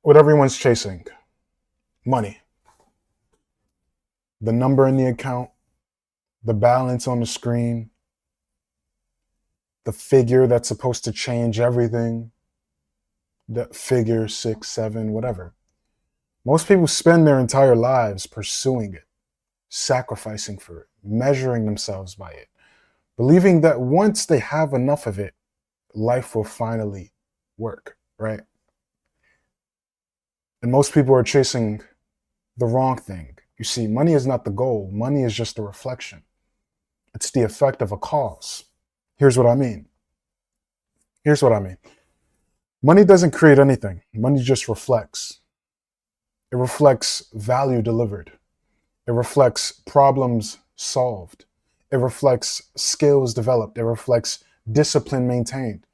what everyone's chasing: money, the number in the account, the balance on the screen, the figure that's supposed to change everything, the figure 6, 7, whatever. Most people spend their entire lives pursuing it, sacrificing for it, measuring themselves by it, believing that once they have enough of it, life will finally work, right? And most people are chasing the wrong thing. You see, money is not the goal, money is just a reflection, it's the effect of a cause. Here's what I mean. Here's what I mean. Money doesn't create anything, money just reflects. It reflects value delivered, it reflects problems solved, it reflects skills developed, it reflects discipline maintained.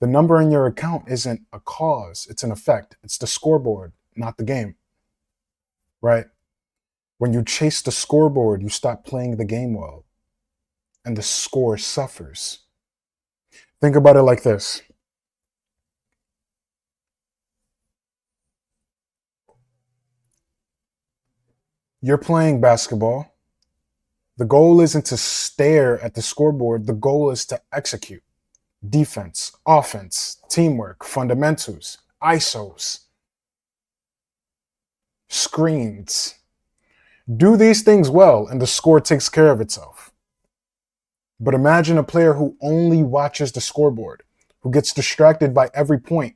The number in your account isn't a cause, it's an effect. It's the scoreboard, not the game, right? When you chase the scoreboard, you stop playing the game well, and the score suffers. Think about it like this. You're playing basketball. The goal isn't to stare at the scoreboard, the goal is to execute. Defense, offense, teamwork, fundamentals, ISOs, screens. Do these things well, and the score takes care of itself. But imagine a player who only watches the scoreboard, who gets distracted by every point,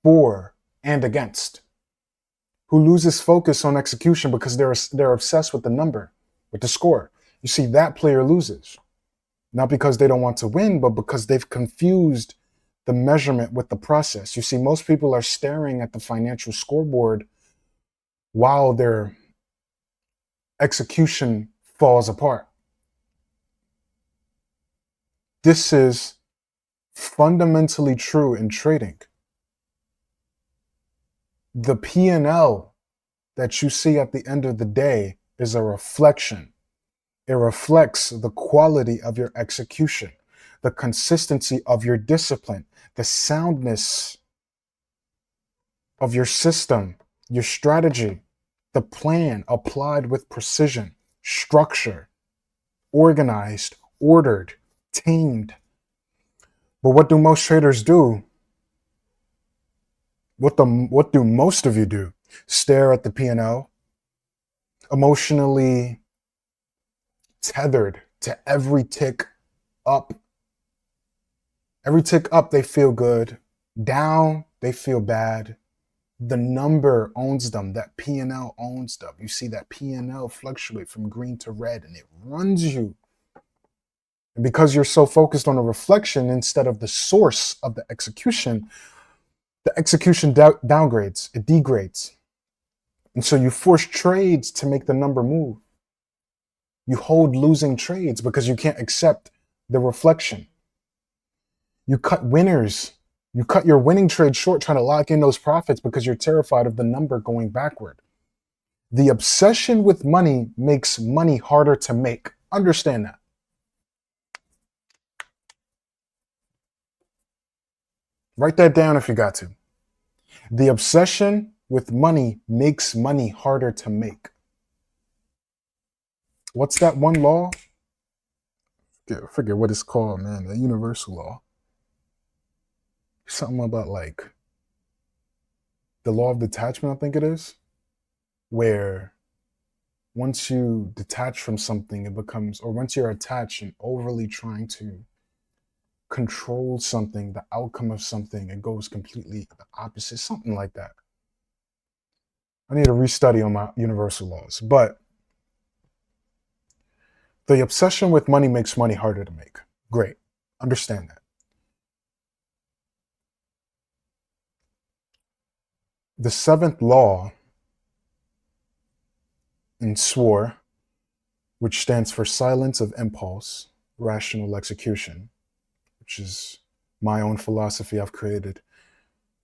for and against, who loses focus on execution because they're obsessed with the number, with the score. You see, that player loses. Not because they don't want to win, but because they've confused the measurement with the process. You see, most people are staring at the financial scoreboard while their execution falls apart. This is fundamentally true in trading. The P&L that you see at the end of the day is a reflection. It reflects the quality of your execution, the consistency of your discipline, the soundness of your system, your strategy, the plan applied with precision, structure, organized, ordered, tamed. But what do most traders do? What do most of you do? Stare at the P&L, emotionally tethered to every tick up. Every tick up, they feel good. Down, they feel bad. The number owns them. That P&L owns them. You see that P&L fluctuate from green to red, and it runs you. And because you're so focused on a reflection instead of the source of the execution downgrades, it degrades. And so you force trades to make the number move. You hold losing trades because you can't accept the reflection. You cut winners. You cut your winning trade short trying to lock in those profits because you're terrified of the number going backward. The obsession with money makes money harder to make. Understand that. Write that down if you got to. The obsession with money makes money harder to make. What's that one law? I forget what it's called, man. The universal law. Something about like the law of detachment, I think it is, where once you detach from something, it becomes, or once you're attached and overly trying to control something, the outcome of something, it goes completely the opposite, something like that. I need to restudy on my universal laws. But the obsession with money makes money harder to make. Great. Understand that. The seventh law in Soire, which stands for silence of impulse, rational execution, which is my own philosophy I've created.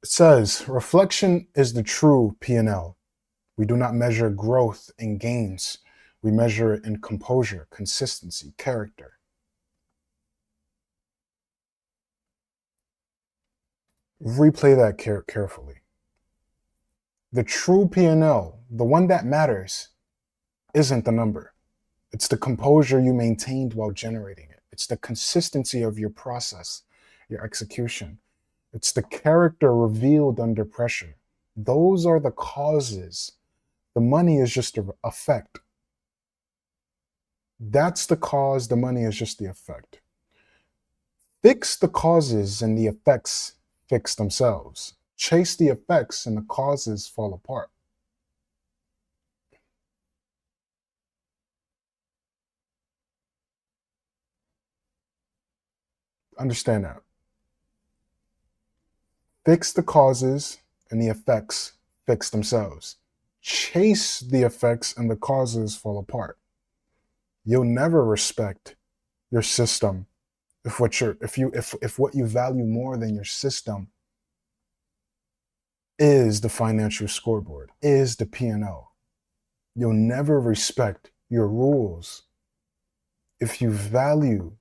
It says, reflection is the true P&L. We do not measure growth in gains. We measure it in composure, consistency, character. Replay that carefully. The true P&L, the one that matters, isn't the number. It's the composure you maintained while generating it. It's the consistency of your process, your execution. It's the character revealed under pressure. Those are the causes. The money is just an effect. That's the cause. The money is just the effect. Fix the causes and the effects fix themselves. Chase the effects and the causes fall apart. Understand that. Fix the causes and the effects fix themselves. Chase the effects and the causes fall apart. You'll never respect your system if what you value more than your system is the financial scoreboard, is the P&L. You'll never respect your rules if you value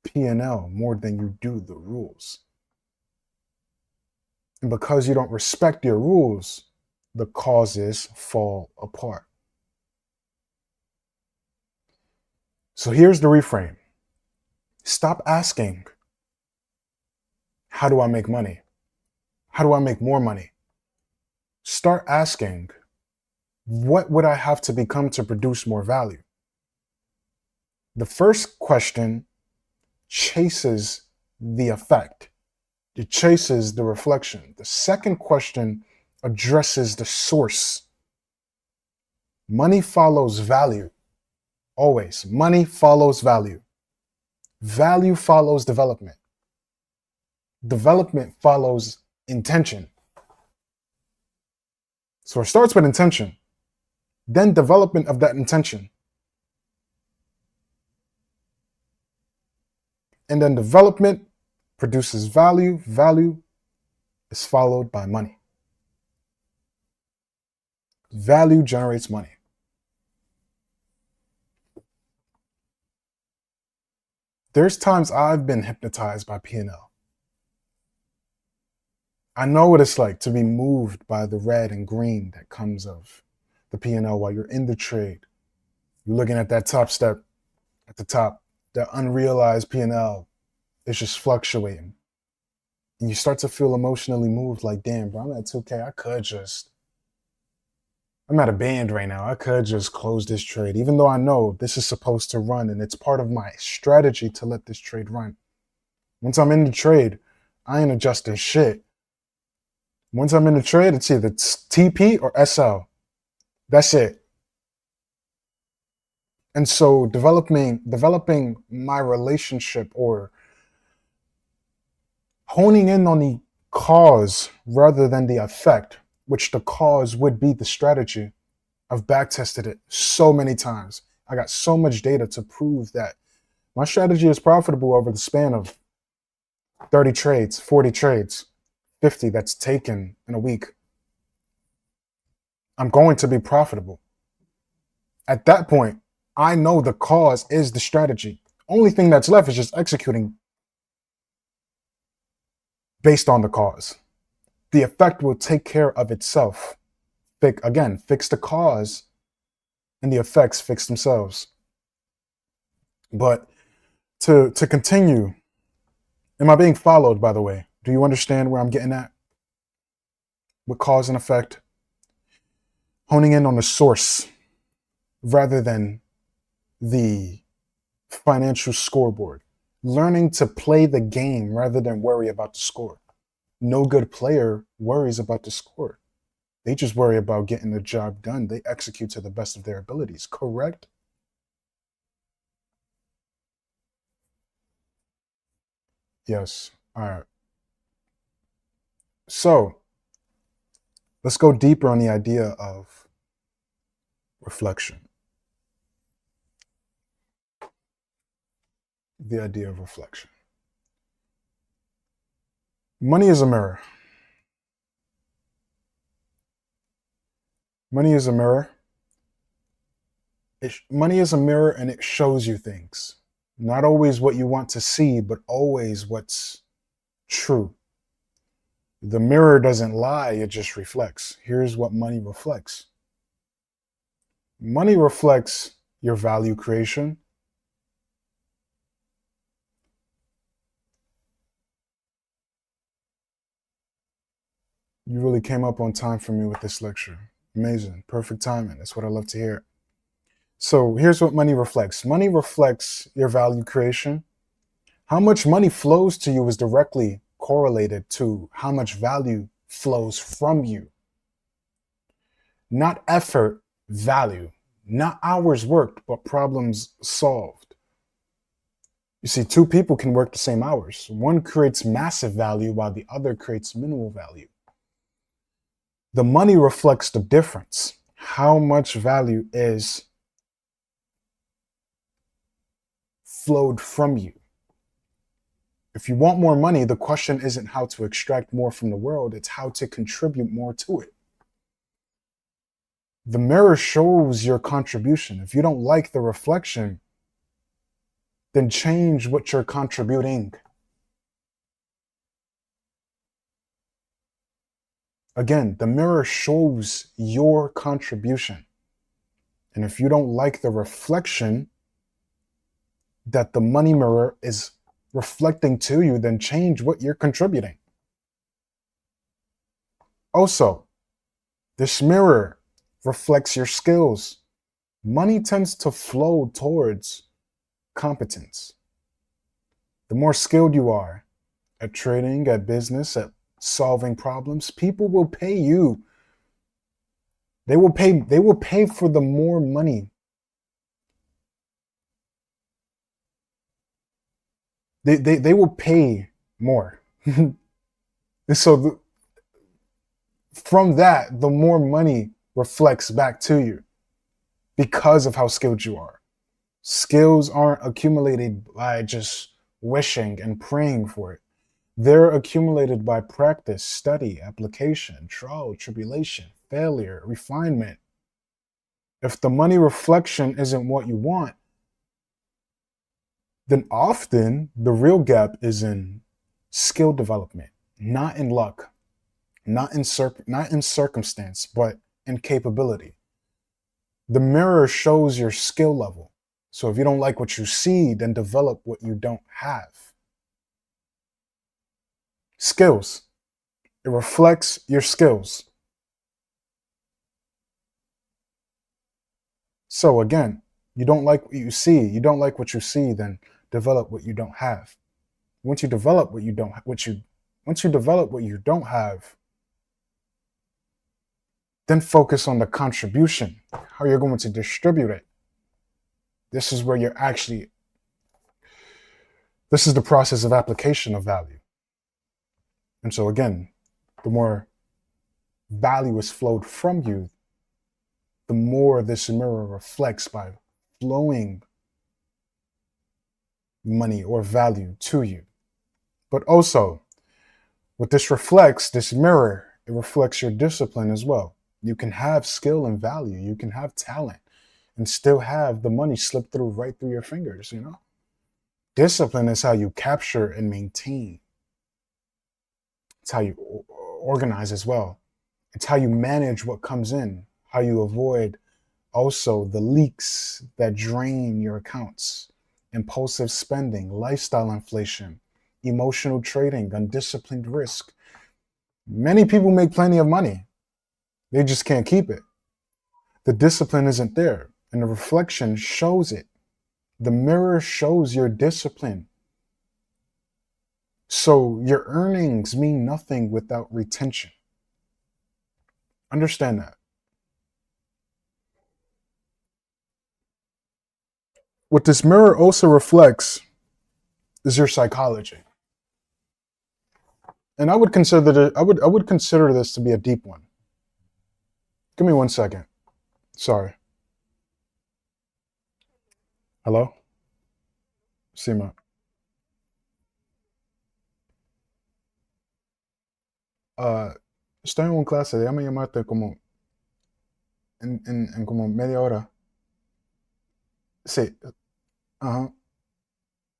P&L more than you do the rules. And because you don't respect your rules, the causes fall apart. So here's the reframe. Stop asking, how do I make money? How do I make more money? Start asking, what would I have to become to produce more value? The first question chases the effect. It chases the reflection. The second question addresses the source. Money follows value. Always. Money follows value. Value follows development. Development follows intention. So it starts with intention, then development of that intention. And then development produces value. Value is followed by money. Value generates money. There's times I've been hypnotized by P&L. I know what it's like to be moved by the red and green that comes of the P&L while you're in the trade. You're looking at that top step at the top, that unrealized P&L is just fluctuating. And you start to feel emotionally moved like, damn, bro, I'm at 2K. I'm at a band right now. I could just close this trade, even though I know this is supposed to run and it's part of my strategy to let this trade run. Once I'm in the trade, I ain't adjusting shit. Once I'm in the trade, it's either TP or SL. That's it. And so developing my relationship or honing in on the cause rather than the effect, which the cause would be the strategy. I've backtested it so many times. I got so much data to prove that my strategy is profitable over the span of 30 trades, 40 trades, 50 that's taken in a week. I'm going to be profitable. At that point, I know the cause is the strategy. Only thing that's left is just executing based on the cause. The effect will take care of itself. Fix the cause and the effects fix themselves. But to continue, am I being followed, by the way? Do you understand where I'm getting at? With cause and effect? Honing in on the source rather than the financial scoreboard. Learning to play the game rather than worry about the score. No good player worries about the score. They just worry about getting the job done. They execute to the best of their abilities, correct? Yes. All right. So let's go deeper on the idea of reflection. The idea of reflection. Money is a mirror. Money is a mirror. Money is a mirror and it shows you things. Not always what you want to see, but always what's true. The mirror doesn't lie, it just reflects. Here's what money reflects. Money reflects your value creation. You really came up on time for me with this lecture. Amazing. Perfect timing. That's what I love to hear. So here's what money reflects. Money reflects your value creation. How much money flows to you is directly correlated to how much value flows from you. Not effort, value. Not hours worked, but problems solved. You see, two people can work the same hours. One creates massive value while the other creates minimal value. The money reflects the difference. How much value is flowed from you. If you want more money, the question isn't how to extract more from the world, it's how to contribute more to it. The mirror shows your contribution. If you don't like the reflection, then change what you're contributing. Again, the mirror shows your contribution. And if you don't like the reflection that the money mirror is reflecting to you, then change what you're contributing. Also, this mirror reflects your skills. Money tends to flow towards competence. The more skilled you are at trading, at business, at solving problems, people will pay you. They will pay for the more money. They will pay more. So from that, the more money reflects back to you because of how skilled you are. Skills aren't accumulated by just wishing and praying for it. They're accumulated by practice, study, application, trial, tribulation, failure, refinement. If the money reflection isn't what you want, then often the real gap is in skill development, not in luck, not in circumstance, but in capability. The mirror shows your skill level. So if you don't like what you see, then develop what you don't have. Skills. It reflects your skills. So again, you don't like what you see. You don't like what you see, then develop what you don't have. Once you develop what you don't once you develop what you don't have, then focus on the contribution, how you're going to distribute it. This is where you're actually this is the process of application of value. And so again, the more value is flowed from you, the more this mirror reflects by flowing money or value to you. But also, what this reflects, this mirror, it reflects your discipline as well. You can have skill and value, you can have talent, and still have the money slip through right through your fingers, you know? Discipline is how you capture and maintain. It's how you organize as well. It's how you manage what comes in, how you avoid also the leaks that drain your accounts, impulsive spending, lifestyle inflation, emotional trading, undisciplined risk. Many people make plenty of money. They just can't keep it. The discipline isn't there, and the reflection shows it. The mirror shows your discipline. So your earnings mean nothing without retention. Understand that. What this mirror also reflects is your psychology. And I would consider this to be a deep one. Give me 1 second. Sorry. Hello? Sima. Uh, Estoy en una clase, déjame llamarte como en como media hora. Sí, ajá.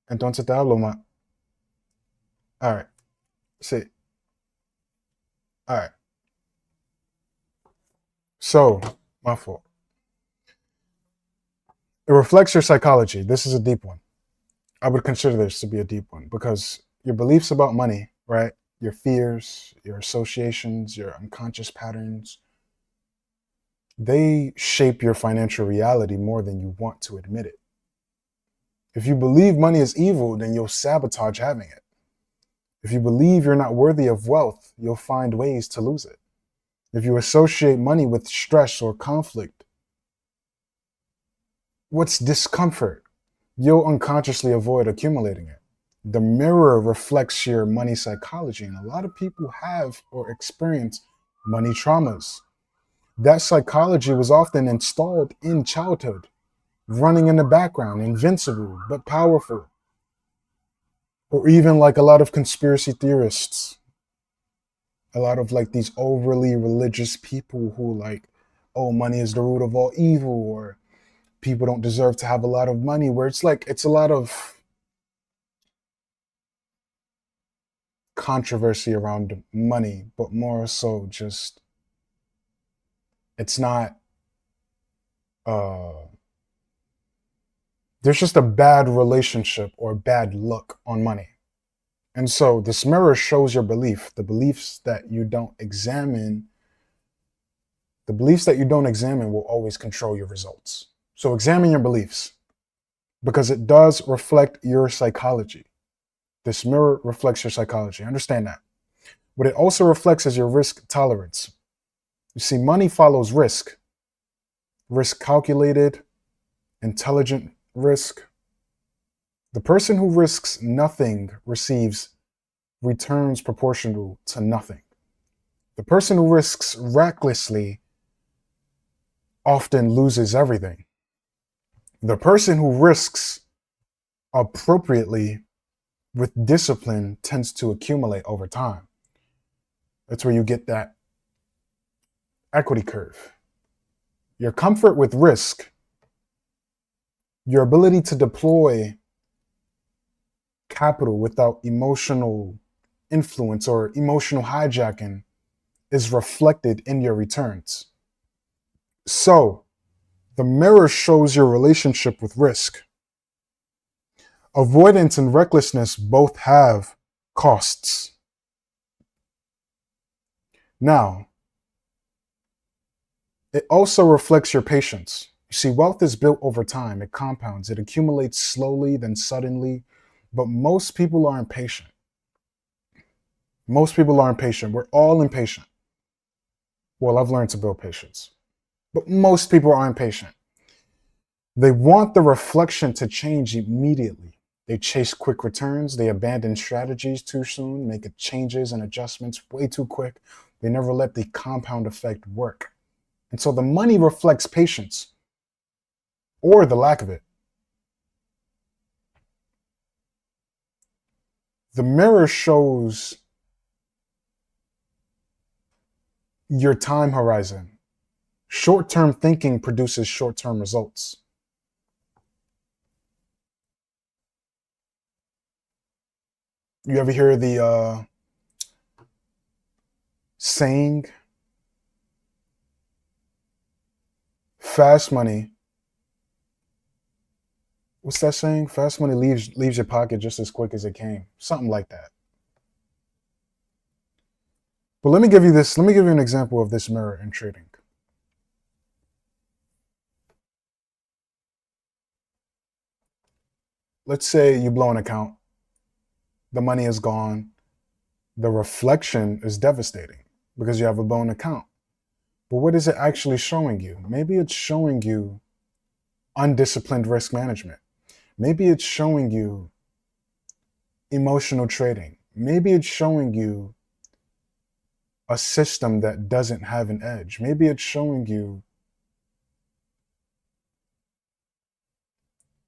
Entonces te hablo más. All right. Sí. All right. So, my fault. It reflects your psychology. This is a deep one. I would consider this to be a deep one because your beliefs about money, right? Your fears, your associations, your unconscious patterns, they shape your financial reality more than you want to admit it. If you believe money is evil, then you'll sabotage having it. If you believe you're not worthy of wealth, you'll find ways to lose it. If you associate money with stress or conflict, what's discomfort? You'll unconsciously avoid accumulating it. The mirror reflects your money psychology, and a lot of people have or experience money traumas. That psychology was often installed in childhood, running in the background, invincible but powerful. Or even like a lot of conspiracy theorists, a lot of like these overly religious people who like, oh, money is the root of all evil, or people don't deserve to have a lot of money, where it's like, it's a lot of controversy around money, but more so just, it's not, uh, there's just a bad relationship or bad look on money. And so this mirror shows your belief, the beliefs that you don't examine. The beliefs that you don't examine will always control your results. So examine your beliefs because it does reflect your psychology. This mirror reflects your psychology. Understand that. What it also reflects is your risk tolerance. You see, money follows risk. Risk calculated, intelligent risk. The person who risks nothing receives returns proportional to nothing. The person who risks recklessly often loses everything. The person who risks appropriately with discipline tends to accumulate over time. That's where you get that equity curve. Your comfort with risk, your ability to deploy capital without emotional influence or emotional hijacking is reflected in your returns. So, the mirror shows your relationship with risk. Avoidance and recklessness both have costs. Now, it also reflects your patience. You see, wealth is built over time. It compounds. It accumulates slowly, then suddenly. But most people are impatient. Most people are impatient. We're all impatient. Well, I've learned to build patience. But most people are impatient. They want the reflection to change immediately. They chase quick returns. They abandon strategies too soon, make changes and adjustments way too quick. They never let the compound effect work. And so the money reflects patience or the lack of it. The mirror shows your time horizon. Short-term thinking produces short-term results. You ever hear the saying, fast money? What's that saying? Fast money leaves your pocket just as quick as it came. Something like that. But let me give you this. Let me give you an example of this mirror in trading. Let's say you blow an account. The money is gone. The reflection is devastating because you have a blown account. But what is it actually showing you? Maybe it's showing you undisciplined risk management. Maybe it's showing you emotional trading. Maybe it's showing you a system that doesn't have an edge. Maybe it's showing you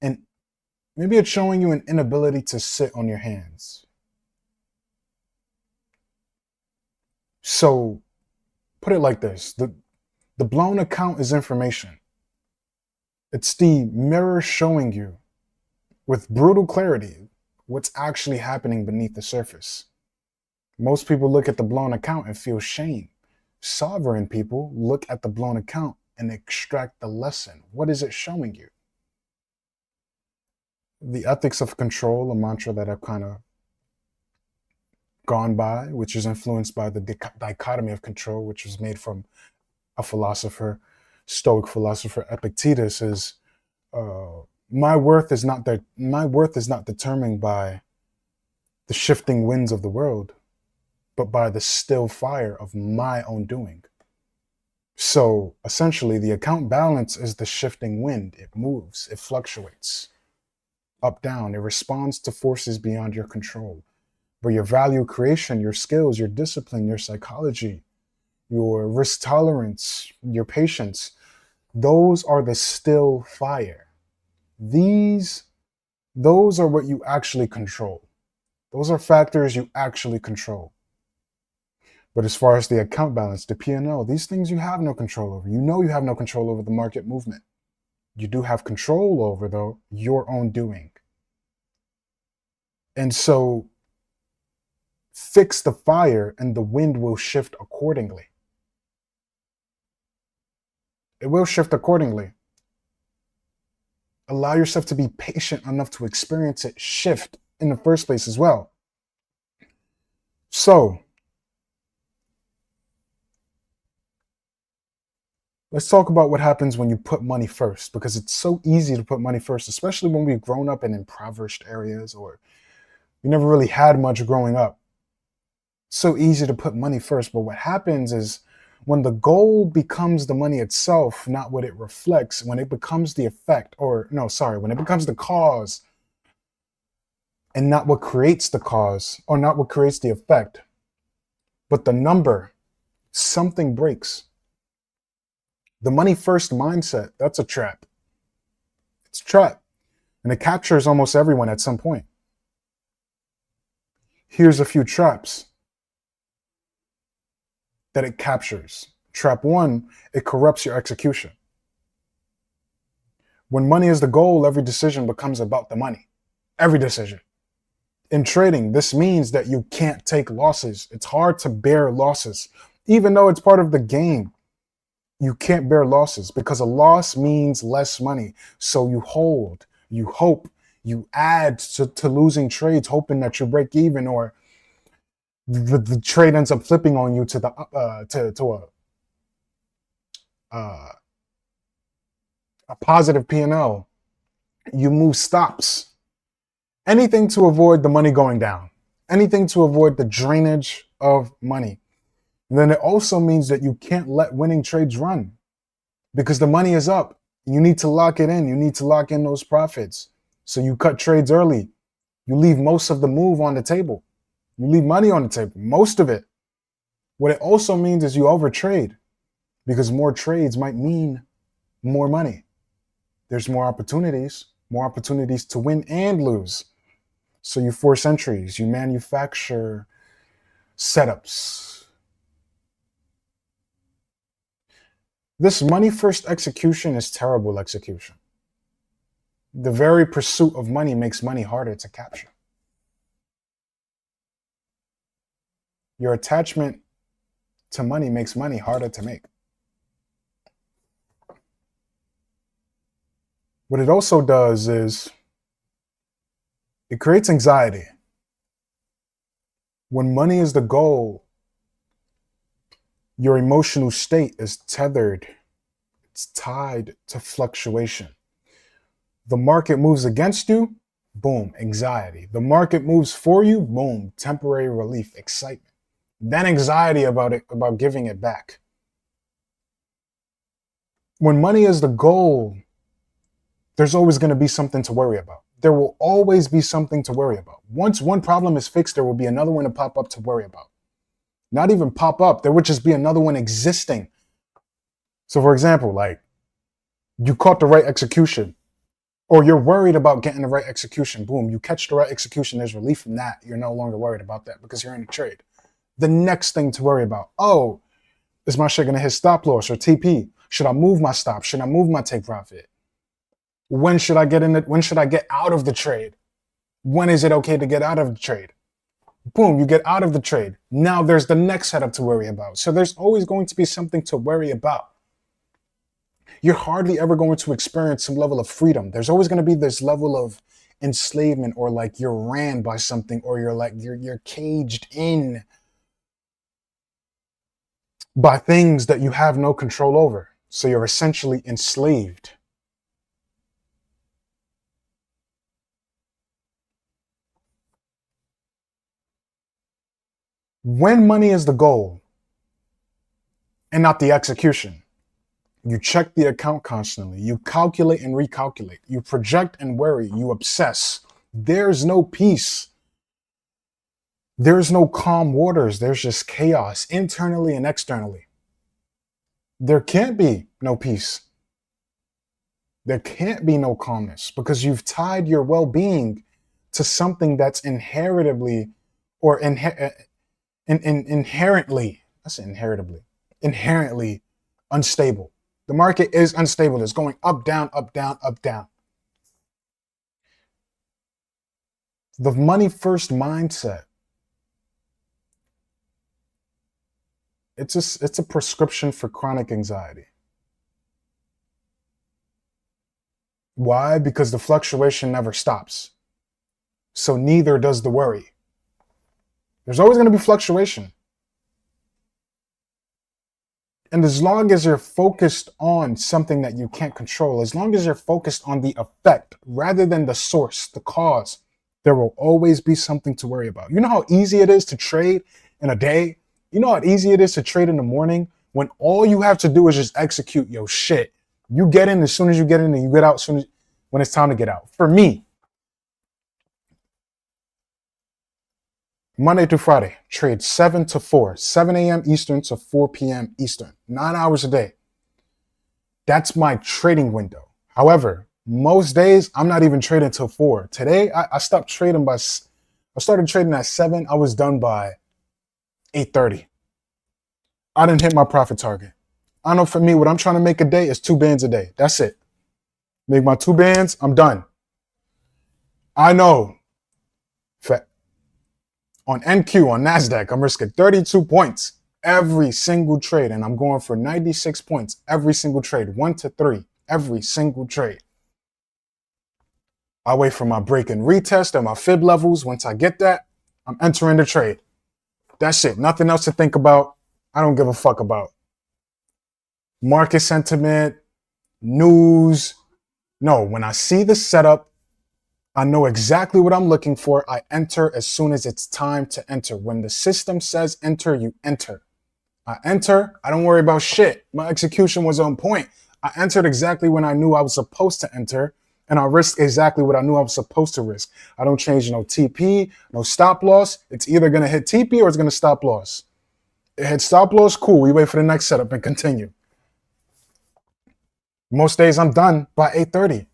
an inability to sit on your hands. So put it like this. The blown account is information. It's the mirror showing you with brutal clarity what's actually happening beneath the surface. Most people look at the blown account and feel shame. Sovereign people look at the blown account and extract the lesson. What is it showing you? The ethics of control, a mantra that I've kind of gone by, which is influenced by the dichotomy of control, which was made from a philosopher, Stoic philosopher Epictetus, is my worth is not determined by the shifting winds of the world, but by the still fire of my own doing. So essentially, the account balance is the shifting wind. It moves, it fluctuates up, down. It responds to forces beyond your control. But your value creation, your skills, your discipline, your psychology, your risk tolerance, your patience, those are the still fire. Those are what you actually control. Those are factors you actually control. But as far as the account balance, the P&L, these things you have no control over. You know you have no control over the market movement. You do have control over, though, your own doing. And so fix the fire and the wind will shift accordingly. It will shift accordingly. Allow yourself to be patient enough to experience it shift in the first place as well. So, let's talk about what happens when you put money first, because it's so easy to put money first, especially when we've grown up in impoverished areas or we never really had much growing up. It's so easy to put money first, but what happens is when the goal becomes the money itself, not what it reflects, when it becomes the effect, when it becomes the cause and not what creates the cause, or not what creates the effect, but the number, something breaks. The money first mindset, that's a trap. It's a trap. And it captures almost everyone at some point. Here's a few traps that it captures. Trap one, it corrupts your execution. When money is the goal, every decision becomes about the money. Every decision. In trading, this means that you can't take losses. It's hard to bear losses. Even though it's part of the game, you can't bear losses because a loss means less money. So you hold, you hope, you add to losing trades, hoping that you break even, or the trade ends up flipping on you to a positive P&L. You move stops. Anything to avoid the money going down. Anything to avoid the drainage of money. And then it also means that you can't let winning trades run because the money is up. You need to lock it in. You need to lock in those profits. So you cut trades early. You leave most of the move on the table. You leave money on the table, most of it. What it also means is you overtrade because more trades might mean more money. There's more opportunities to win and lose. So you force entries, you manufacture setups. This money first execution is terrible execution. The very pursuit of money makes money harder to capture. Your attachment to money makes money harder to make. What it also does is it creates anxiety. When money is the goal, your emotional state is tethered. It's tied to fluctuation. The market moves against you, boom, anxiety. The market moves for you, boom, temporary relief, excitement. Then anxiety about giving it back. When money is the goal, there's always going to be something to worry about. There will always be something to worry about. Once one problem is fixed, there will be another one to pop up to worry about. Not even pop up, there would just be another one existing. So for example, like you caught the right execution, or you're worried about getting the right execution. Boom, you catch the right execution, there's relief from that. You're no longer worried about that because you're in a trade. The next thing to worry about, is my shit gonna hit stop loss or TP? Should I move my stop? Should I move my take profit? When should I get in it? When should I get out of the trade? When is it okay to get out of the trade? Boom, you get out of the trade. Now there's the next setup to worry about. So there's always going to be something to worry about. You're hardly ever going to experience some level of freedom. There's always going to be this level of enslavement, or like you're ran by something, or you're caged in by things that you have no control over. So you're essentially enslaved. When money is the goal and not the execution, you check the account constantly. You calculate and recalculate. You project and worry. You obsess. There's no peace. There's no calm waters. There's just chaos internally and externally. There can't be no peace. There can't be no calmness, because you've tied your well-being to something that's inheritably or inherently, I say inherently unstable. The market is unstable. It's going up, down, up, down, up, down. The money first mindset, it's a prescription for chronic anxiety. Why? Because the fluctuation never stops. So neither does the worry. There's always going to be fluctuation. And as long as you're focused on something that you can't control, as long as you're focused on the effect rather than the source, the cause, there will always be something to worry about. You know how easy it is to trade in a day? You know how easy it is to trade in the morning when all you have to do is just execute your shit. You get in as soon as you get in, and you get out when it's time to get out. For me, Monday through Friday, trade 7 to 4, 7 a.m. Eastern to 4 p.m. Eastern, 9 hours a day. That's my trading window. However, most days I'm not even trading till 4. Today, I stopped trading I started trading at 7. I was done by 8:30. I didn't hit my profit target. I know for me, what I'm trying to make a day is 2 bands a day. That's it. Make my 2 bands, I'm done. I know on NQ, on NASDAQ, I'm risking 32 points every single trade, and I'm going for 96 points every single trade, 1 to 3, every single trade. I wait for my break and retest and my fib levels. Once I get that, I'm entering the trade. That's it. Nothing else to think about. I don't give a fuck about market sentiment, news. No, when I see the setup, I know exactly what I'm looking for. I enter as soon as it's time to enter. When the system says enter, you enter. I enter. I don't worry about shit. My execution was on point. I entered exactly when I knew I was supposed to enter, and I risked exactly what I knew I was supposed to risk. I don't change no TP, no stop loss. It's either going to hit TP or it's going to stop loss. It hit stop loss, cool. We wait for the next setup and continue. Most days I'm done by 8:30.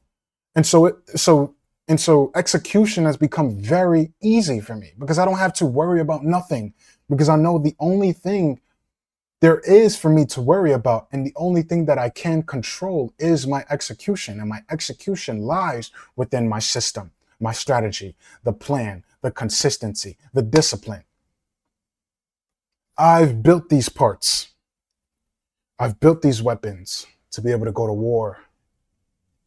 And so execution has become very easy for me, because I don't have to worry about nothing, because I know the only thing there is for me to worry about, and the only thing that I can control, is my execution. And my execution lies within my system, my strategy, the plan, the consistency, the discipline. I've built these parts. I've built these weapons to be able to go to war.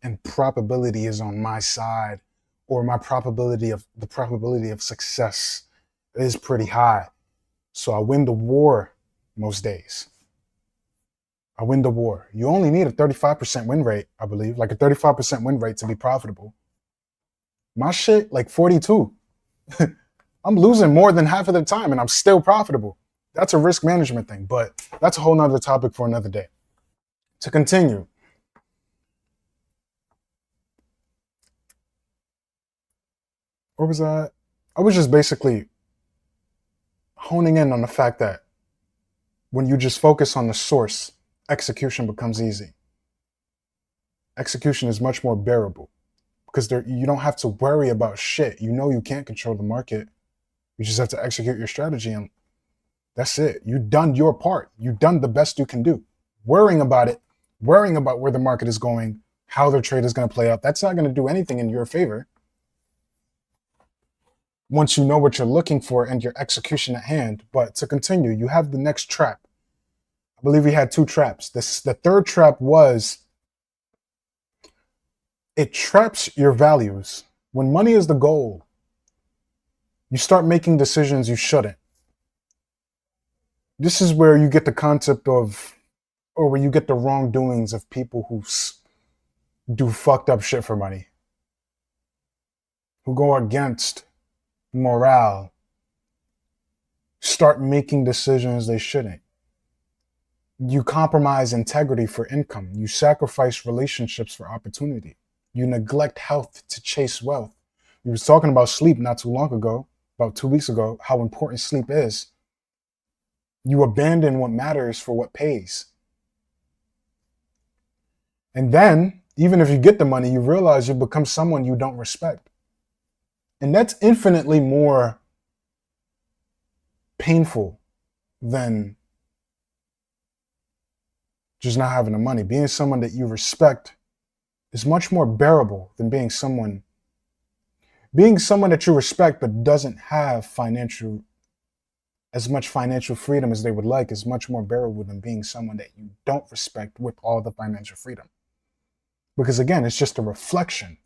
And probability is on my side, or the probability of success is pretty high. So I win the war most days. I win the war. You only need a 35% win rate, I believe, like a 35% win rate to be profitable. My shit, like 42. I'm losing more than half of the time and I'm still profitable. That's a risk management thing, but that's a whole nother topic for another day. To continue, where was I? I was just basically honing in on the fact that when you just focus on the source, execution becomes easy. Execution is much more bearable, because you don't have to worry about shit. You know you can't control the market. You just have to execute your strategy, and that's it. You've done your part. You've done the best you can do. Worrying about it, worrying about where the market is going, how the trade is going to play out, that's not going to do anything in your favor. once you know what you're looking for and your execution at hand. But to continue, you have the next trap. I believe we had two traps. The third trap was it traps your values. When money is the goal, you start making decisions you shouldn't. This is where you get the concept of, or where you get the wrongdoings of people who do fucked up shit for money, who go against morale, start making decisions they shouldn't. You compromise integrity for income. You sacrifice relationships for opportunity. You neglect health to chase wealth. We was talking about sleep not too long ago, about 2 weeks ago, how important sleep is. You abandon what matters for what pays. And then, even if you get the money, you realize you become someone you don't respect. And that's infinitely more painful than just not having the money. Being someone that you respect is much more bearable than being someone that you respect but doesn't have as much financial freedom as they would like is much more bearable than being someone that you don't respect with all the financial freedom. Because again, it's just a reflection.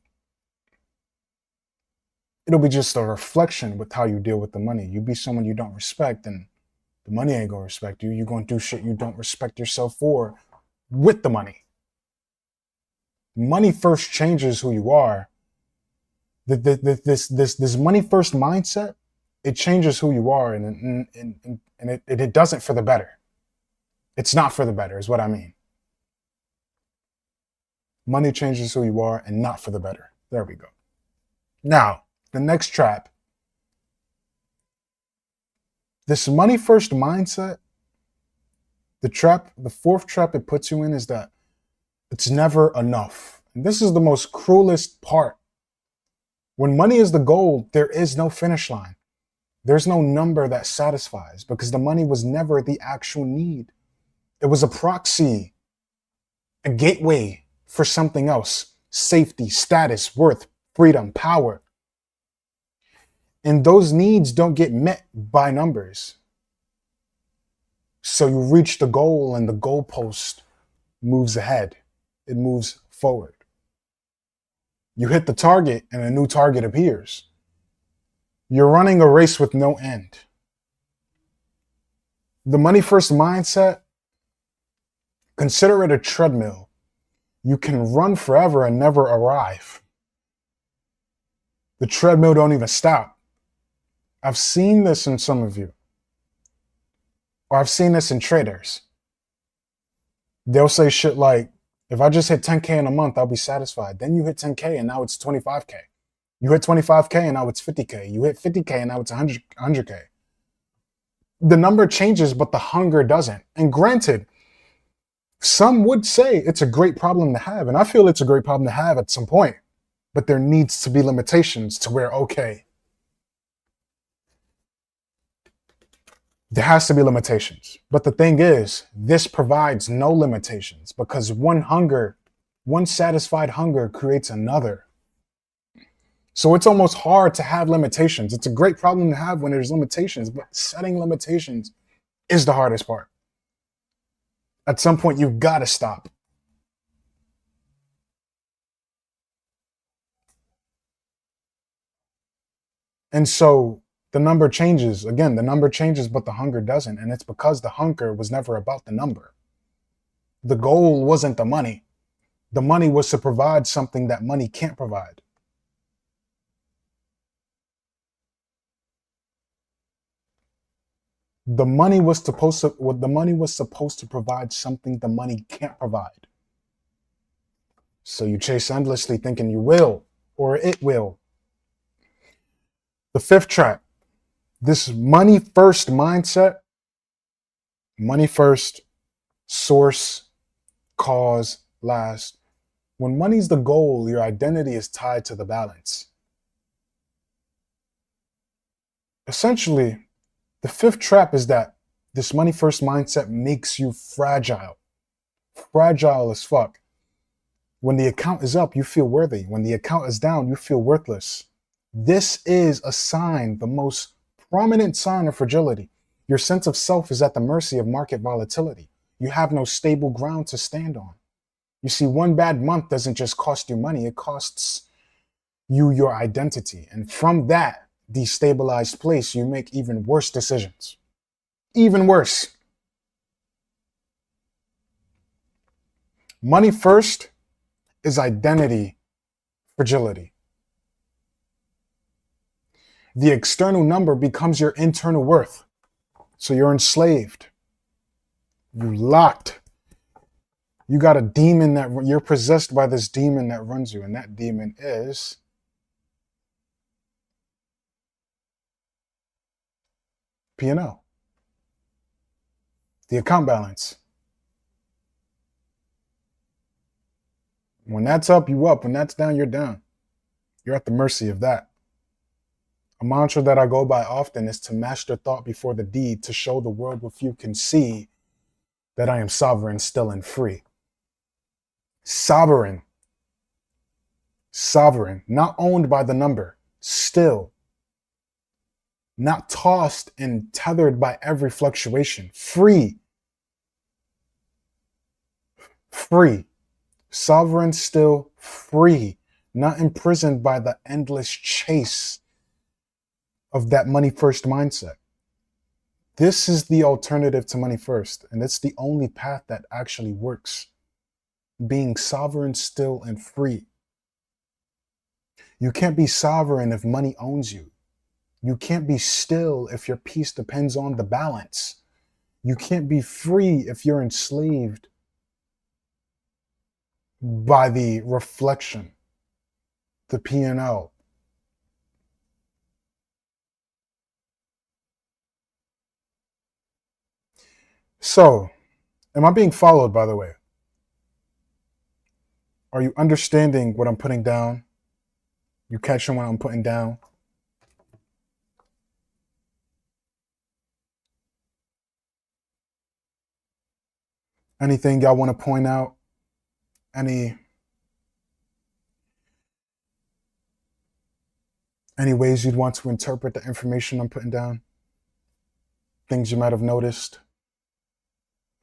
It'll be just a reflection with how you deal with the money. You be someone you don't respect, and the money ain't gonna respect you. You're gonna do shit you don't respect yourself for with the money. Money first changes who you are. This money first mindset, it changes who you are, and it doesn't for the better. It's not for the better, is what I mean. Money changes who you are and not for the better. There we go. Now, the next trap. This money first mindset, the fourth trap it puts you in is that it's never enough. And this is the most cruelest part. When money is the goal, there is no finish line. There's no number that satisfies because the money was never the actual need. It was a proxy, a gateway for something else: safety, status, worth, freedom, power. And those needs don't get met by numbers. So you reach the goal and the goalpost moves ahead. It moves forward. You hit the target and a new target appears. You're running a race with no end. The money first mindset, consider it a treadmill. You can run forever and never arrive. The treadmill don't even stop. I've seen this in some of you. Or I've seen this in traders. They'll say shit like, if I just hit 10K in a month, I'll be satisfied. Then you hit 10K and now it's 25K. You hit 25K and now it's 50K. You hit 50K and now it's 100K. The number changes, but the hunger doesn't. And granted, some would say it's a great problem to have. And I feel it's a great problem to have at some point. But there needs to be limitations to where, okay, there has to be limitations. But the thing is, this provides no limitations because one satisfied hunger creates another. So it's almost hard to have limitations. It's a great problem to have when there's limitations, but setting limitations is the hardest part. At some point, you've got to stop. And so the number changes. Again, the number changes, but the hunger doesn't. And it's because the hunger was never about the number. The goal wasn't the money. The money was to provide something that money can't provide. The money was supposed to provide something the money can't provide. So you chase endlessly thinking you will, or it will. The fifth trap, this money first mindset, money first, source, cause, last. When money's the goal, your identity is tied to the balance. Essentially, the fifth trap is that this money first mindset makes you fragile. Fragile as fuck. When the account is up, you feel worthy. When the account is down, you feel worthless. This is a sign, the most prominent sign of fragility. Your sense of self is at the mercy of market volatility. You have no stable ground to stand on. You see, one bad month doesn't just cost you money, it costs you your identity. And from that destabilized place, you make even worse decisions. Even worse. Money first is identity fragility. The external number becomes your internal worth. So you're enslaved. You're locked. You got a demon that you're possessed by this demon that runs you. And that demon is P&L, the account balance. When that's up, you up. When that's down, you're down. You're at the mercy of that. A mantra that I go by often is to master thought before the deed, to show the world what you can see that I am sovereign, still, and free. Sovereign. Sovereign. Not owned by the number. Still. Not tossed and tethered by every fluctuation. Free. Free. Sovereign, still, free. Not imprisoned by the endless chase of that money first mindset. This is the alternative to money first, and it's the only path that actually works. Being sovereign, still, and free. You can't be sovereign if money owns you. You can't be still if your peace depends on the balance. You can't be free if you're enslaved by the reflection, the P&L. So, am I being followed, by the way? Are you understanding what I'm putting down? You catching what I'm putting down? Anything y'all want to point out? Any ways you'd want to interpret the information I'm putting down? Things you might have noticed?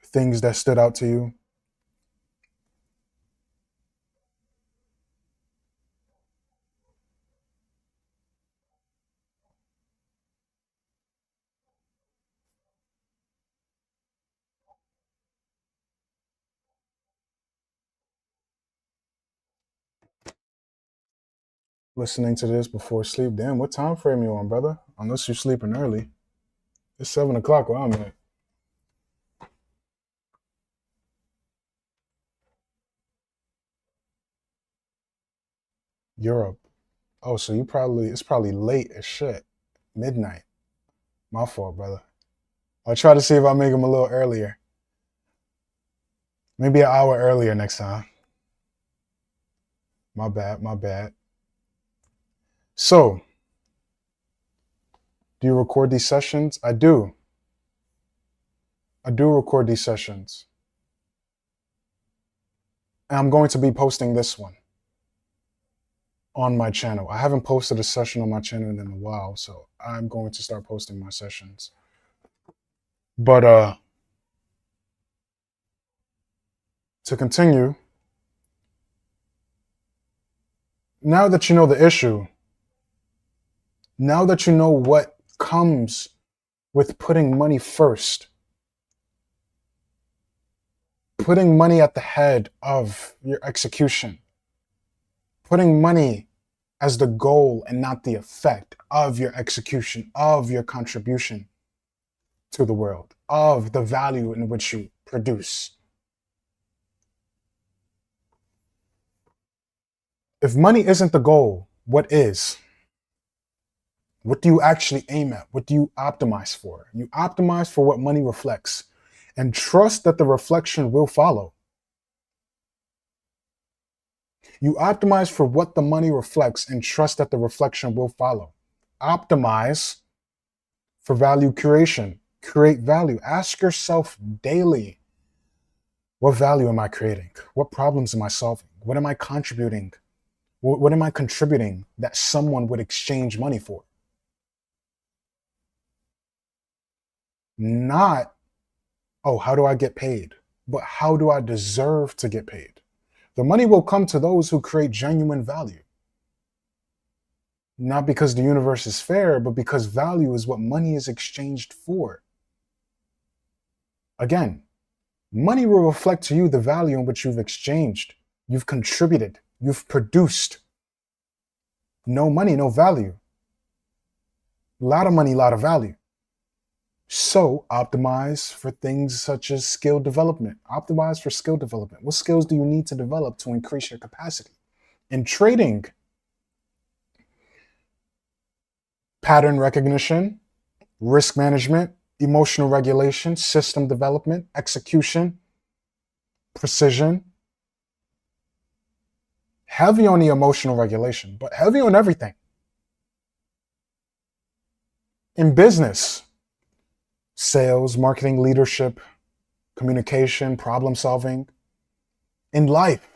Things that stood out to you? Listening to this before sleep? Damn, what time frame you on, brother? Unless you're sleeping early. It's 7 o'clock where I'm at. Europe. Oh, so it's probably late as shit. Midnight. My fault, brother. I'll try to see if I make them a little earlier. Maybe an hour earlier next time. My bad, my bad. So, do you record these sessions? I do. I do record these sessions. And I'm going to be posting this one on my channel. I haven't posted a session on my channel in a while, so I'm going to start posting my sessions. But to continue, now that you know the issue, now that you know what comes with putting money first, putting money at the head of your execution, putting money as the goal and not the effect of your execution, of your contribution to the world, of the value in which you produce. If money isn't the goal, what is? What do you actually aim at? What do you optimize for? You optimize for what money reflects and trust that the reflection will follow. You optimize for what the money reflects and trust that the reflection will follow. Optimize for value creation. Create value. Ask yourself daily, what value am I creating? What problems am I solving? What am I contributing What am I contributing that someone would exchange money for? Not, oh, how do I get paid? But how do I deserve to get paid? The money will come to those who create genuine value. Not because the universe is fair, but because value is what money is exchanged for. Again, money will reflect to you the value in which you've exchanged, you've contributed, you've produced. No money, no value. A lot of money, a lot of value. So optimize for things such as skill development. Optimize for skill development. What skills do you need to develop to increase your capacity? In trading, pattern recognition, risk management, emotional regulation, system development, execution, precision. Heavy on the emotional regulation, but heavy on everything. In business, sales, marketing, leadership, communication, problem solving. In life,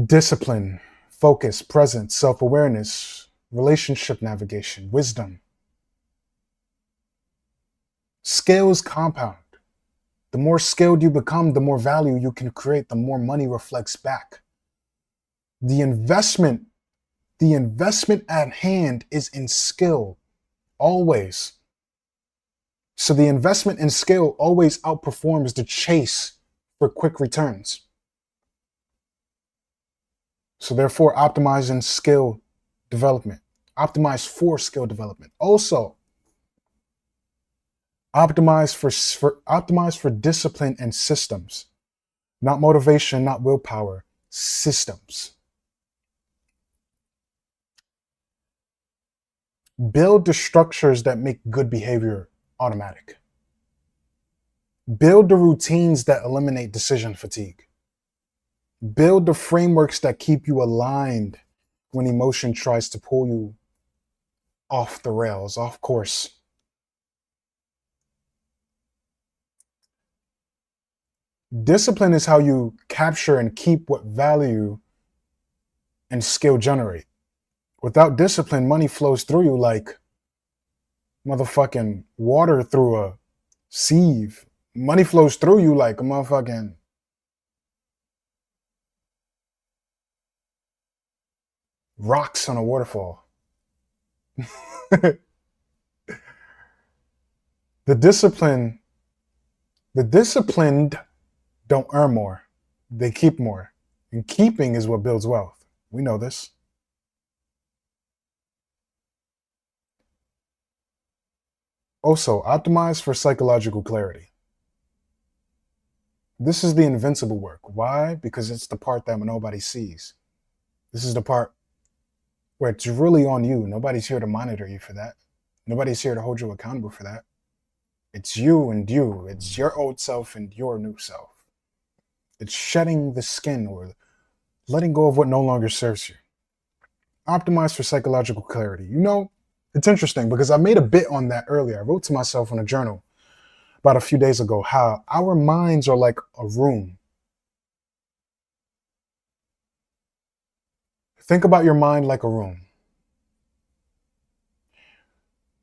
discipline, focus, presence, self-awareness, relationship navigation, wisdom. Skills compound. The more skilled you become, the more value you can create, the more money reflects back. The investment at hand is in skill, always. So the investment in skill always outperforms the chase for quick returns. So therefore, optimize in skill development. Optimize for skill development. Also, optimize for discipline and systems. Not motivation, not willpower, systems. Build the structures that make good behavior automatic. Build the routines that eliminate decision fatigue. Build the frameworks that keep you aligned when emotion tries to pull you off the rails, off course. Discipline is how you capture and keep what value and skill generate. Without discipline, money flows through you like motherfucking water through a sieve. Money flows through you like a motherfucking rocks on a waterfall. the disciplined don't earn more. They keep more. And keeping is what builds wealth. We know this. Also, optimize for psychological clarity. This is the invincible work. Why? Because it's the part that nobody sees. This is the part where it's really on you. Nobody's here to monitor you for that. Nobody's here to hold you accountable for that. It's you and you. It's your old self and your new self. It's shedding the skin or letting go of what no longer serves you. Optimize for psychological clarity. You know, it's interesting because I made a bit on that earlier. I wrote to myself in a journal about a few days ago how our minds are like a room. Think about your mind like a room.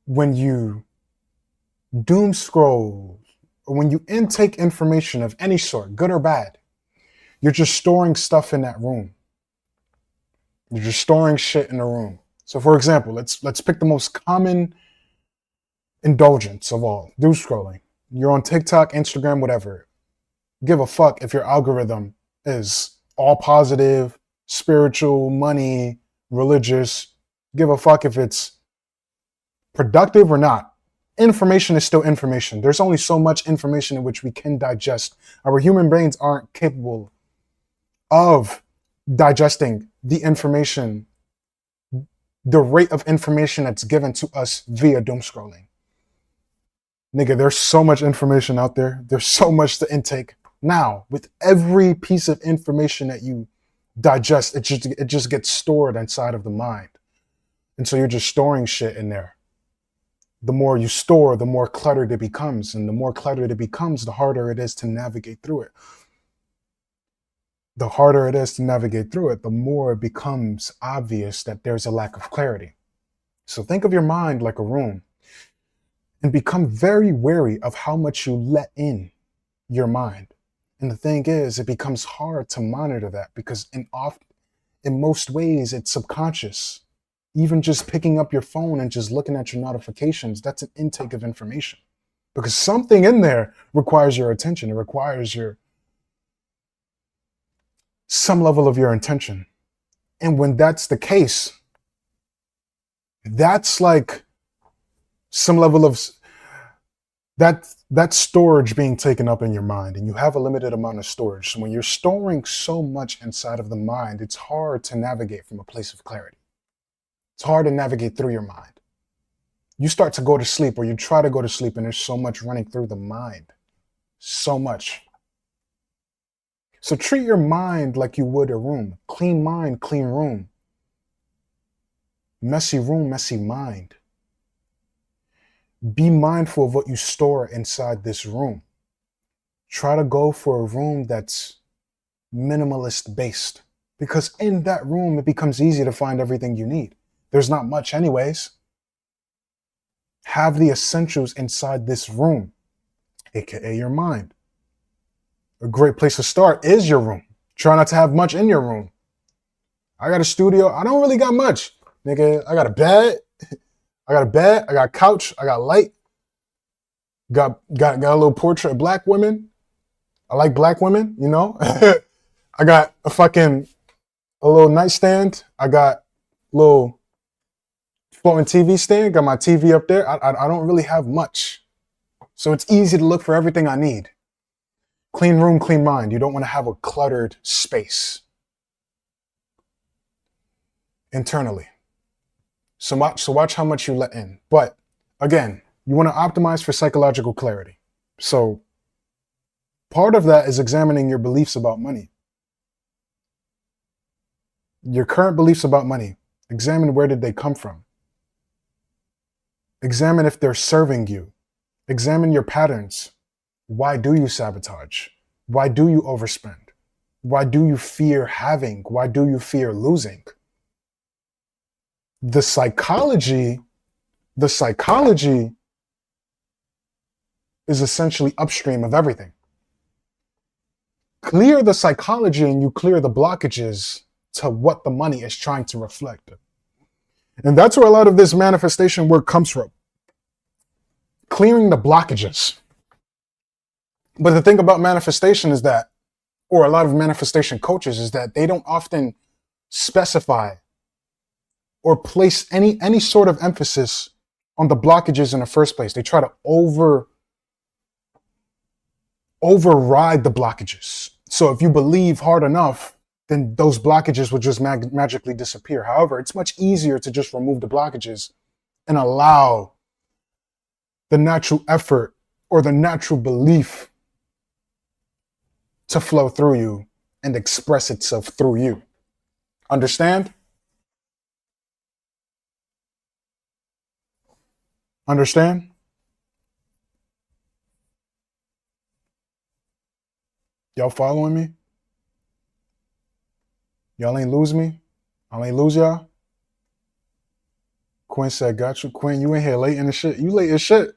When you doom scroll, or when you intake information of any sort, good or bad, you're just storing stuff in that room. You're just storing shit in the room. So for example, let's pick the most common indulgence of all, doom scrolling. You're on TikTok, Instagram, whatever. Give a fuck if your algorithm is all positive, spiritual, money, religious. Give a fuck if it's productive or not. Information is still information. There's only so much information in which we can digest. Our human brains aren't capable of digesting the information, the rate of information that's given to us via doom scrolling. Nigga, there's so much information out there. There's so much to intake. Now, with every piece of information that you digest, it just gets stored inside of the mind. And so you're just storing shit in there. The more you store, the more cluttered it becomes. And the more cluttered it becomes, the harder it is to navigate through it. the harder it is to navigate through it, the more it becomes obvious that there's a lack of clarity. So think of your mind like a room and become very wary of how much you let in your mind. And the thing is, it becomes hard to monitor that because in most ways, it's subconscious. Even just picking up your phone and just looking at your notifications, that's an intake of information because something in there requires your attention. It requires some level of your intention. And when that's the case, that's like some level of that storage being taken up in your mind, and you have a limited amount of storage. So when you're storing so much inside of the mind, it's hard to navigate from a place of clarity. It's hard to navigate through your mind. You start to go to sleep, or you try to go to sleep, and there's so much running through the mind. So much. So treat your mind like you would a room. Clean mind, clean room. Messy room, messy mind. Be mindful of what you store inside this room. Try to go for a room that's minimalist based, because in that room, it becomes easy to find everything you need. There's not much anyways. Have the essentials inside this room, aka your mind. A great place to start is your room. Try not to have much in your room. I got a studio. I don't really got much. Nigga, I got a bed. I got a couch, I got light. Got a little portrait of black women. I like black women, you know? I got a little nightstand. I got a little floating TV stand. Got my TV up there. I don't really have much. So it's easy to look for everything I need. Clean room, clean mind. You don't want to have a cluttered space internally. So watch how much you let in. But again, you want to optimize for psychological clarity. So part of that is examining your beliefs about money. Your current beliefs about money. Examine where did they come from. Examine if they're serving you. Examine your patterns. Why do you sabotage? Why do you overspend? Why do you fear having? Why do you fear losing? The psychology is essentially upstream of everything. Clear the psychology and you clear the blockages to what the money is trying to reflect. And that's where a lot of this manifestation work comes from. Clearing the blockages. But the thing about manifestation is that, or a lot of manifestation coaches, is that they don't often specify or place any sort of emphasis on the blockages in the first place. They try to override the blockages. So if you believe hard enough, then those blockages will just magically disappear. However, it's much easier to just remove the blockages and allow the natural effort or the natural belief to flow through you and express itself through you. Understand? Understand? Y'all following me? Y'all ain't lose me? I ain't lose y'all? Quinn said, got you. Quinn, you in here late in the shit. You late as shit.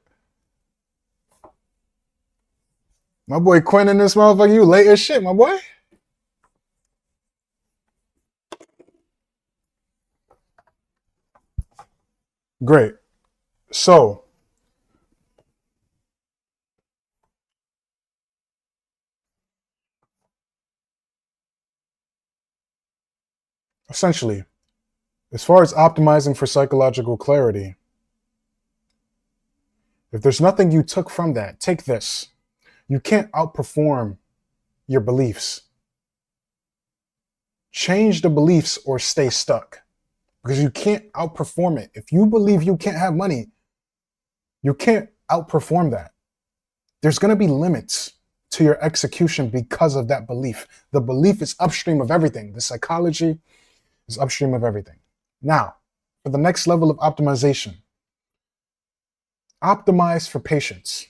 My boy Quinn in this motherfucker, you late as shit, my boy. Great. So, essentially, as far as optimizing for psychological clarity, if there's nothing you took from that, take this. You can't outperform your beliefs. Change the beliefs or stay stuck, because you can't outperform it. If you believe you can't have money, you can't outperform that. There's going to be limits to your execution because of that belief. The belief is upstream of everything. The psychology is upstream of everything. Now, for the next level of optimization, optimize for patience.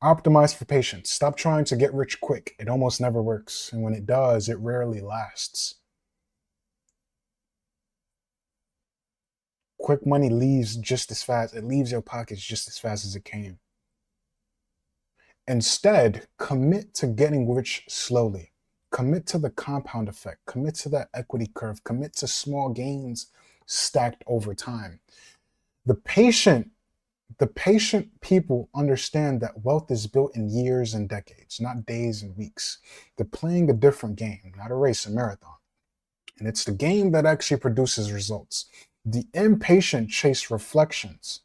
Optimize for patience. Stop trying to get rich quick. It almost never works. And when it does, it rarely lasts. Quick money leaves just as fast. It leaves your pockets just as fast as it came. Instead, commit to getting rich slowly. Commit to the compound effect. Commit to that equity curve. Commit to small gains stacked over time. The patient people understand that wealth is built in years and decades, not days and weeks. They're playing a different game, not a race, a marathon. And it's the game that actually produces results. The impatient chase reflections.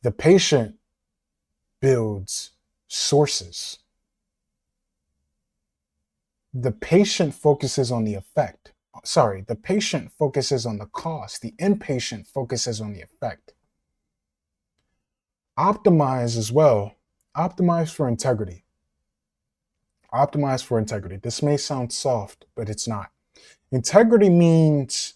The patient builds sources. The patient focuses on the effect. Sorry, the patient focuses on the cost. The impatient focuses on the effect. Optimize as well. Optimize for integrity. Optimize for integrity. This may sound soft, but it's not. Integrity means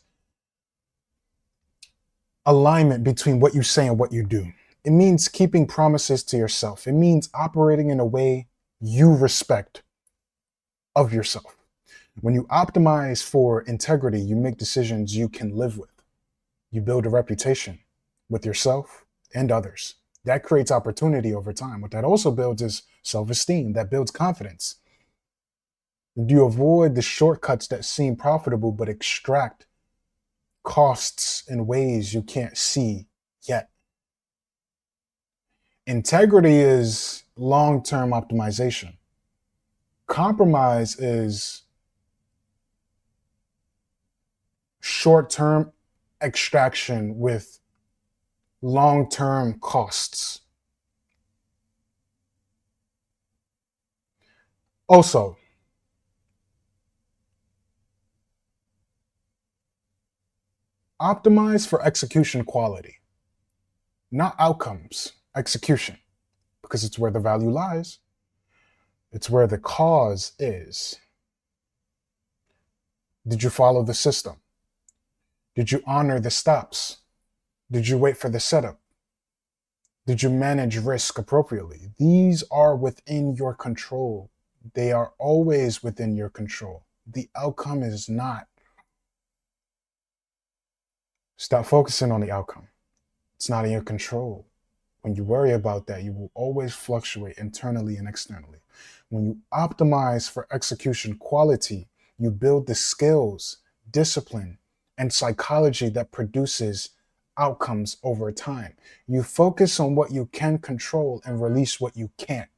alignment between what you say and what you do. It means keeping promises to yourself. It means operating in a way you respect of yourself. When you optimize for integrity, you make decisions you can live with. You build a reputation with yourself and others. That creates opportunity over time. What that also builds is self-esteem. That builds confidence. You avoid the shortcuts that seem profitable but extract costs in ways you can't see yet. Integrity is long-term optimization. Compromise is short-term extraction with long-term costs. Also, optimize for execution quality, not outcomes, execution, because it's where the value lies. It's where the cause is. Did you follow the system? Did you honor the stops? Did you wait for the setup? Did you manage risk appropriately? These are within your control. They are always within your control. The outcome is not. Stop focusing on the outcome. It's not in your control. When you worry about that, you will always fluctuate internally and externally. When you optimize for execution quality, you build the skills, discipline, and psychology that produces outcomes over time. You focus on what you can control and release what you can't.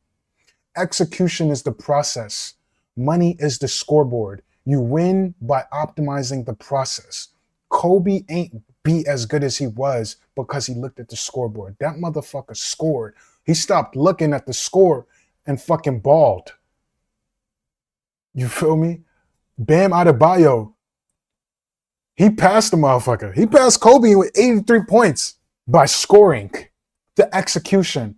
Execution is the process. Money is the scoreboard. You win by optimizing the process. Kobe ain't be as good as he was because he looked at the scoreboard. That motherfucker scored. He stopped looking at the score and fucking balled. You feel me? Bam Adebayo, he passed the motherfucker. He passed Kobe with 83 points by scoring. The execution.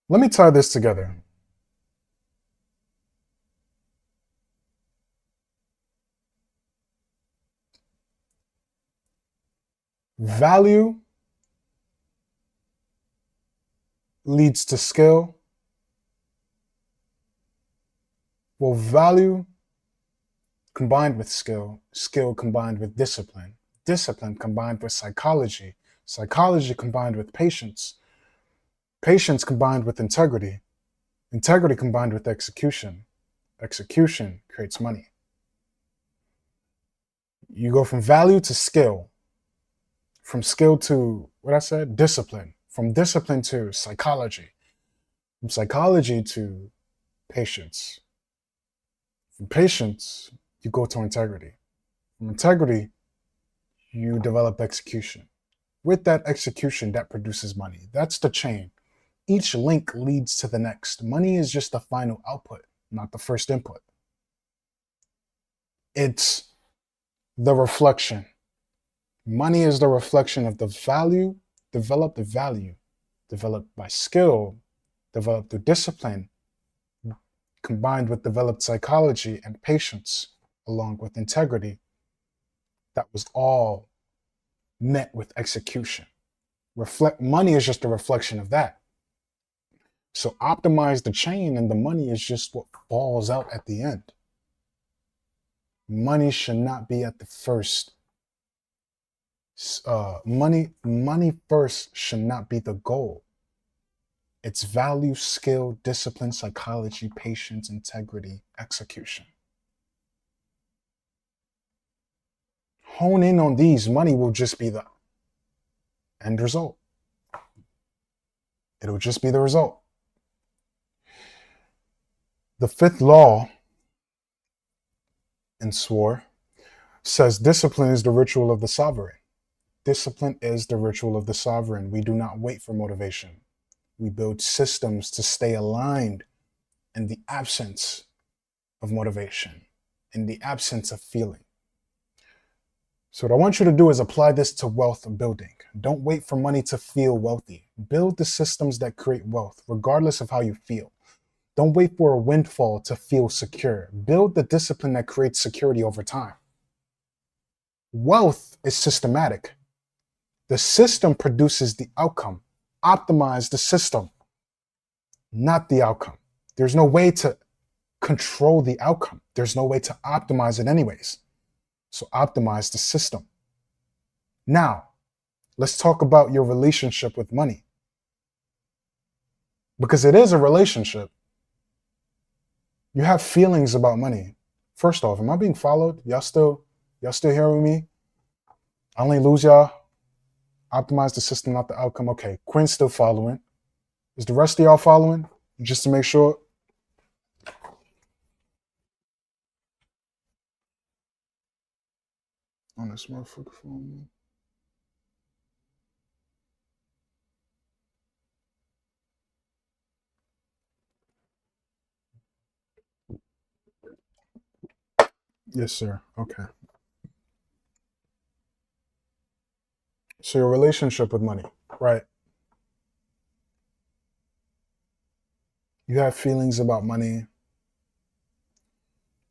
Let me tie this together. Value leads to skill. Well, value combined with skill, skill combined with discipline, discipline combined with psychology, psychology combined with patience, patience combined with integrity, integrity combined with execution, execution creates money. You go from value to skill, from skill to, what I said, discipline, from discipline to psychology, from psychology to patience. From patience, you go to integrity. From integrity, you develop execution. With that execution, that produces money. That's the chain. Each link leads to the next. Money is just the final output, not the first input. It's the reflection. Money is the reflection of the value, developed by skill, developed through discipline, combined with developed psychology and patience. along with integrity that was all met with execution. Money is just a reflection of that. So optimize the chain and the money is just what falls out at the end. Money should not be at the first. Money first should not be the goal. It's value, skill, discipline, psychology, patience, integrity, execution. Hone in on these. Money will just be the end result. It'll just be the result. The fifth law in Soire says discipline is the ritual of the sovereign. Discipline is the ritual of the sovereign. We do not wait for motivation. We build systems to stay aligned in the absence of motivation, in the absence of feeling. So what I want you to do is apply this to wealth building. Don't wait for money to feel wealthy. Build the systems that create wealth, regardless of how you feel. Don't wait for a windfall to feel secure. Build the discipline that creates security over time. Wealth is systematic. The system produces the outcome. Optimize the system, not the outcome. There's no way to control the outcome. There's no way to optimize it anyways. So optimize the system. Now, let's talk about your relationship with money. Because it is a relationship. You have feelings about money. First off, am I being followed? Y'all still hearing me? I only lose y'all. Optimize the system, not the outcome. Okay, Quinn's still following. Is the rest of y'all following? Just to make sure. On this motherfucker phone. Yes, sir. Okay. So your relationship with money, right? You have feelings about money.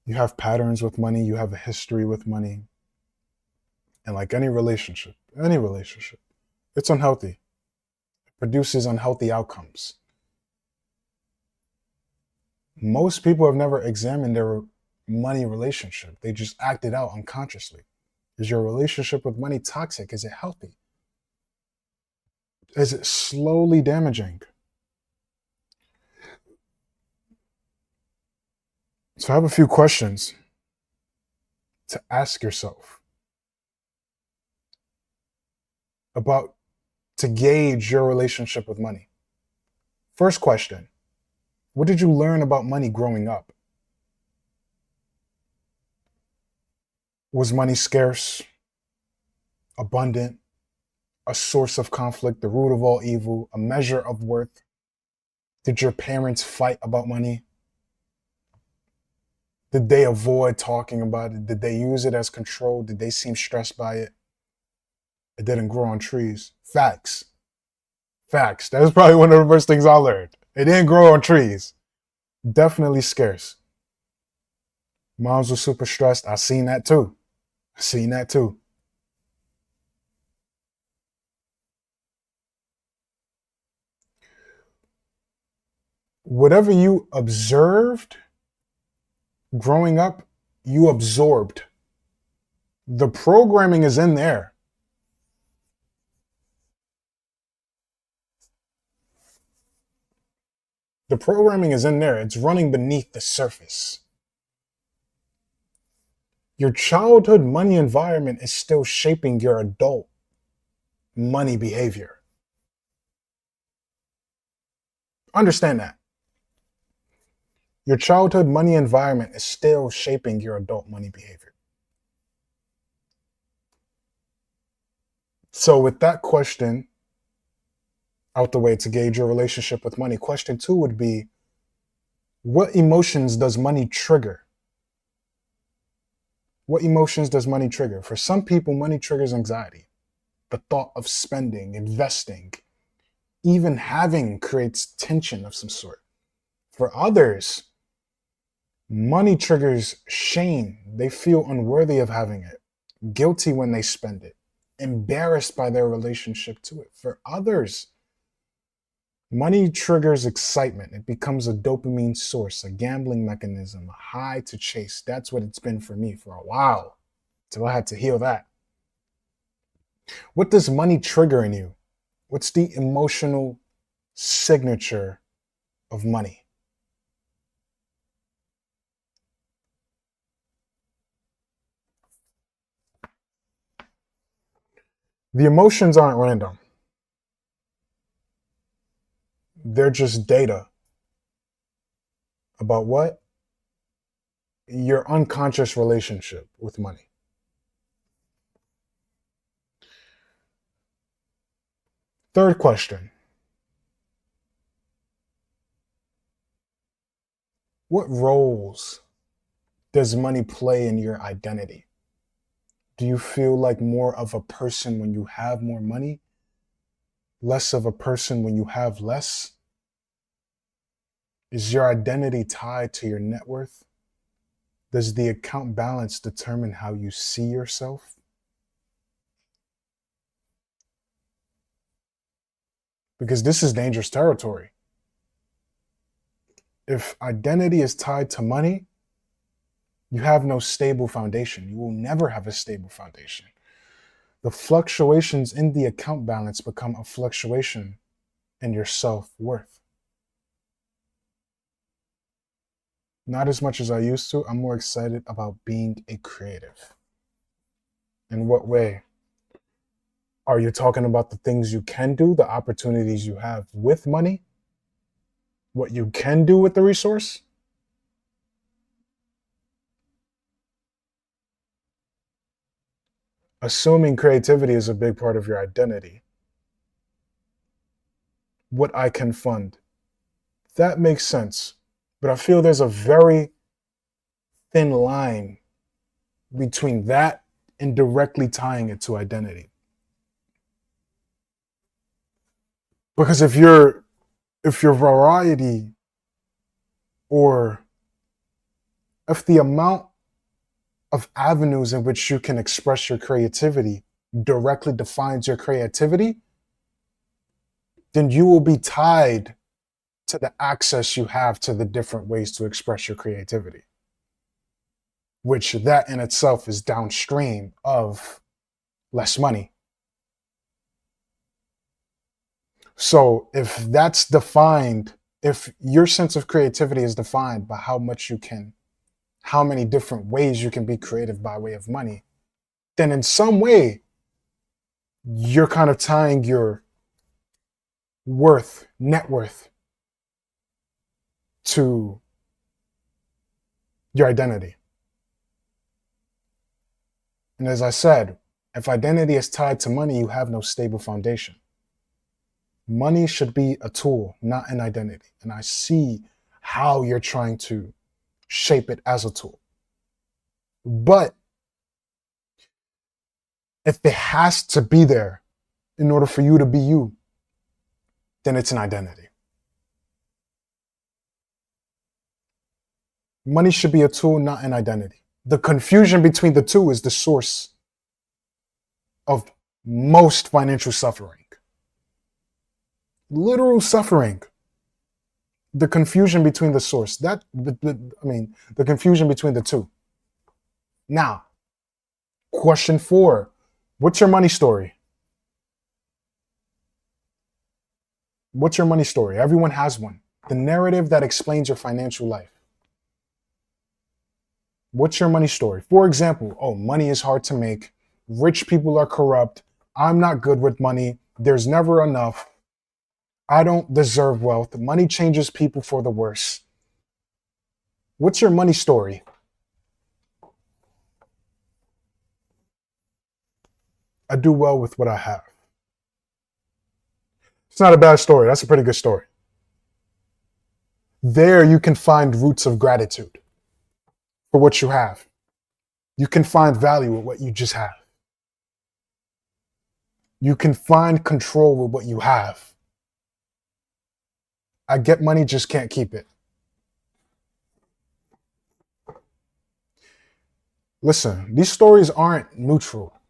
You have patterns with money. You have a history with money. And like any relationship, it's unhealthy. It produces unhealthy outcomes. Most people have never examined their money relationship. They just act it out unconsciously. Is your relationship with money toxic? Is it healthy? Is it slowly damaging? So I have a few questions to ask yourself about to gauge your relationship with money. First question, what did you learn about money growing up? Was money scarce, abundant, a source of conflict, the root of all evil, a measure of worth? Did your parents fight about money? Did they avoid talking about it? Did they use it as control? Did they seem stressed by it? It didn't grow on trees. Facts. Facts. That was probably one of the first things I learned. It didn't grow on trees. Definitely scarce. Moms were super stressed. I seen that too. Whatever you observed growing up, you absorbed. The programming is in there. The programming is in there. It's running beneath the surface. Your childhood money environment is still shaping your adult money behavior. Understand that. Your childhood money environment is still shaping your adult money behavior. So with that question out the way to gauge your relationship with money, question 2 would be, what emotions does money trigger? What emotions does money trigger? For some people, money triggers anxiety. The thought of spending, investing, even having creates tension of some sort. For others, Money triggers shame. They feel unworthy of having it, guilty when they spend it, embarrassed by their relationship to it. For others, money triggers excitement. It becomes a dopamine source, a gambling mechanism, a high to chase. That's what it's been for me for a while, till I had to heal that. What does money trigger in you? What's the emotional signature of money? The emotions aren't random. They're just data about what? Your unconscious relationship with money. Third question. What roles does money play in your identity? Do you feel like more of a person when you have more money? Less of a person when you have less? Is your identity tied to your net worth? Does the account balance determine how you see yourself? Because this is dangerous territory. If identity is tied to money, you have no stable foundation. You will never have a stable foundation. The fluctuations in the account balance become a fluctuation in your self-worth. Not as much as I used to. I'm more excited about being a creative. In what way? Are you talking about the things you can do, the opportunities you have with money? What you can do with the resource? Assuming creativity is a big part of your identity. What I can fund. That makes sense. But I feel there's a very thin line between that and directly tying it to identity. Because if your variety, or if the amount of avenues in which you can express your creativity directly defines your creativity, then you will be tied to the access you have to the different ways to express your creativity, which that in itself is downstream of less money. So if that's defined, if your sense of creativity is defined by how much you can, how many different ways you can be creative by way of money, then in some way, you're kind of tying your worth, net worth, to your identity. And as I said, if identity is tied to money, you have no stable foundation. Money should be a tool, not an identity. And I see how you're trying to shape it as a tool. But if it has to be there in order for you to be you, then it's an identity. Money should be a tool, not an identity. The confusion between the two is the source of most financial suffering. Literal suffering. The confusion between the source. The confusion between the two. Now, question 4. What's your money story? What's your money story? Everyone has one. The narrative that explains your financial life. What's your money story? For example, money is hard to make. Rich people are corrupt. I'm not good with money. There's never enough. I don't deserve wealth. Money changes people for the worse. What's your money story? I do well with what I have. It's not a bad story. That's a pretty good story. There you can find roots of gratitude for what you have. You can find value with what you just have. You can find control with what you have. I get money, just can't keep it. Listen, these stories aren't neutral.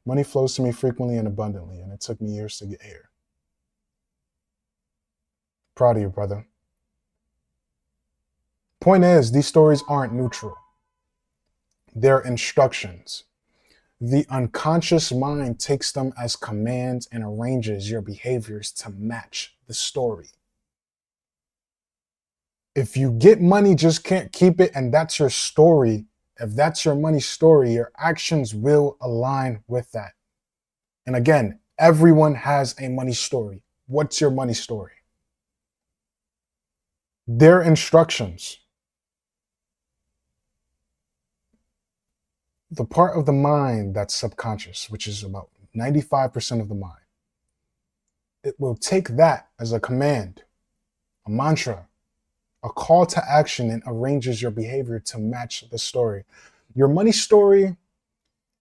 Money flows to me frequently and abundantly, and it took me years to get here. Proud of you, brother. Point is, these stories aren't neutral. They're instructions. The unconscious mind takes them as commands and arranges your behaviors to match the story. If you get money, just can't keep it, and that's your story, if that's your money story, your actions will align with that. And again, everyone has a money story. What's your money story? They're instructions. The part of the mind that's subconscious, which is about 95% of the mind, it will take that as a command, a mantra, a call to action, and arranges your behavior to match the story. Your money story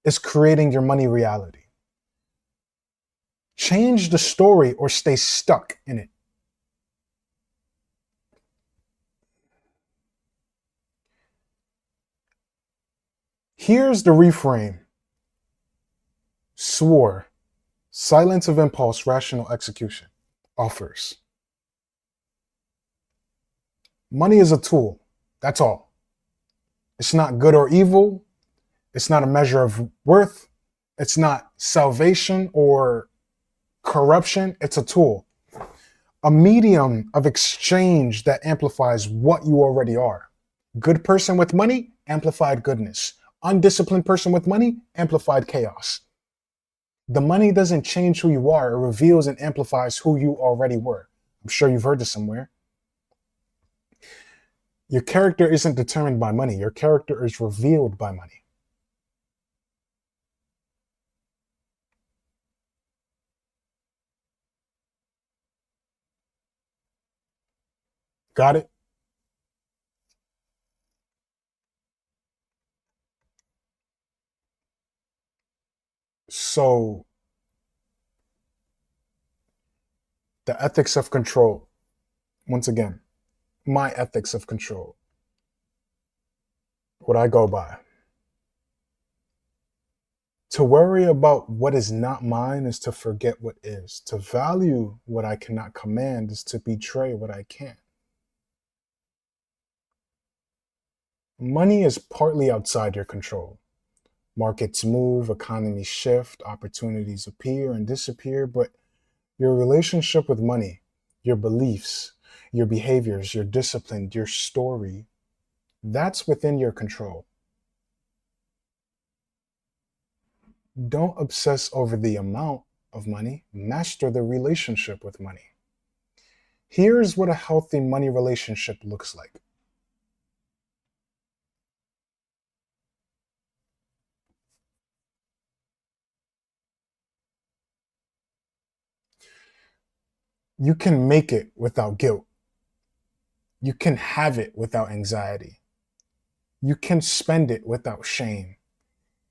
is creating your money reality. Change the story or stay stuck in it. Here's the reframe. Soire, silence of impulse, rational execution, offers. Money is a tool. That's all. It's not good or evil. It's not a measure of worth. It's not salvation or corruption. It's a tool. A medium of exchange that amplifies what you already are. Good person with money, amplified goodness. Undisciplined person with money, amplified chaos. The money doesn't change who you are. It reveals and amplifies who you already were. I'm sure you've heard this somewhere. Your character isn't determined by money. Your character is revealed by money. Got it? So, the ethics of control. Once again, my ethics of control. What I go by. To worry about what is not mine is to forget what is. To value what I cannot command is to betray what I can. Money is partly outside your control. Markets move, economies shift, opportunities appear and disappear, but your relationship with money, your beliefs, your behaviors, your discipline, your story, that's within your control. Don't obsess over the amount of money, master the relationship with money. Here's what a healthy money relationship looks like. You can make it without guilt. You can have it without anxiety. You can spend it without shame.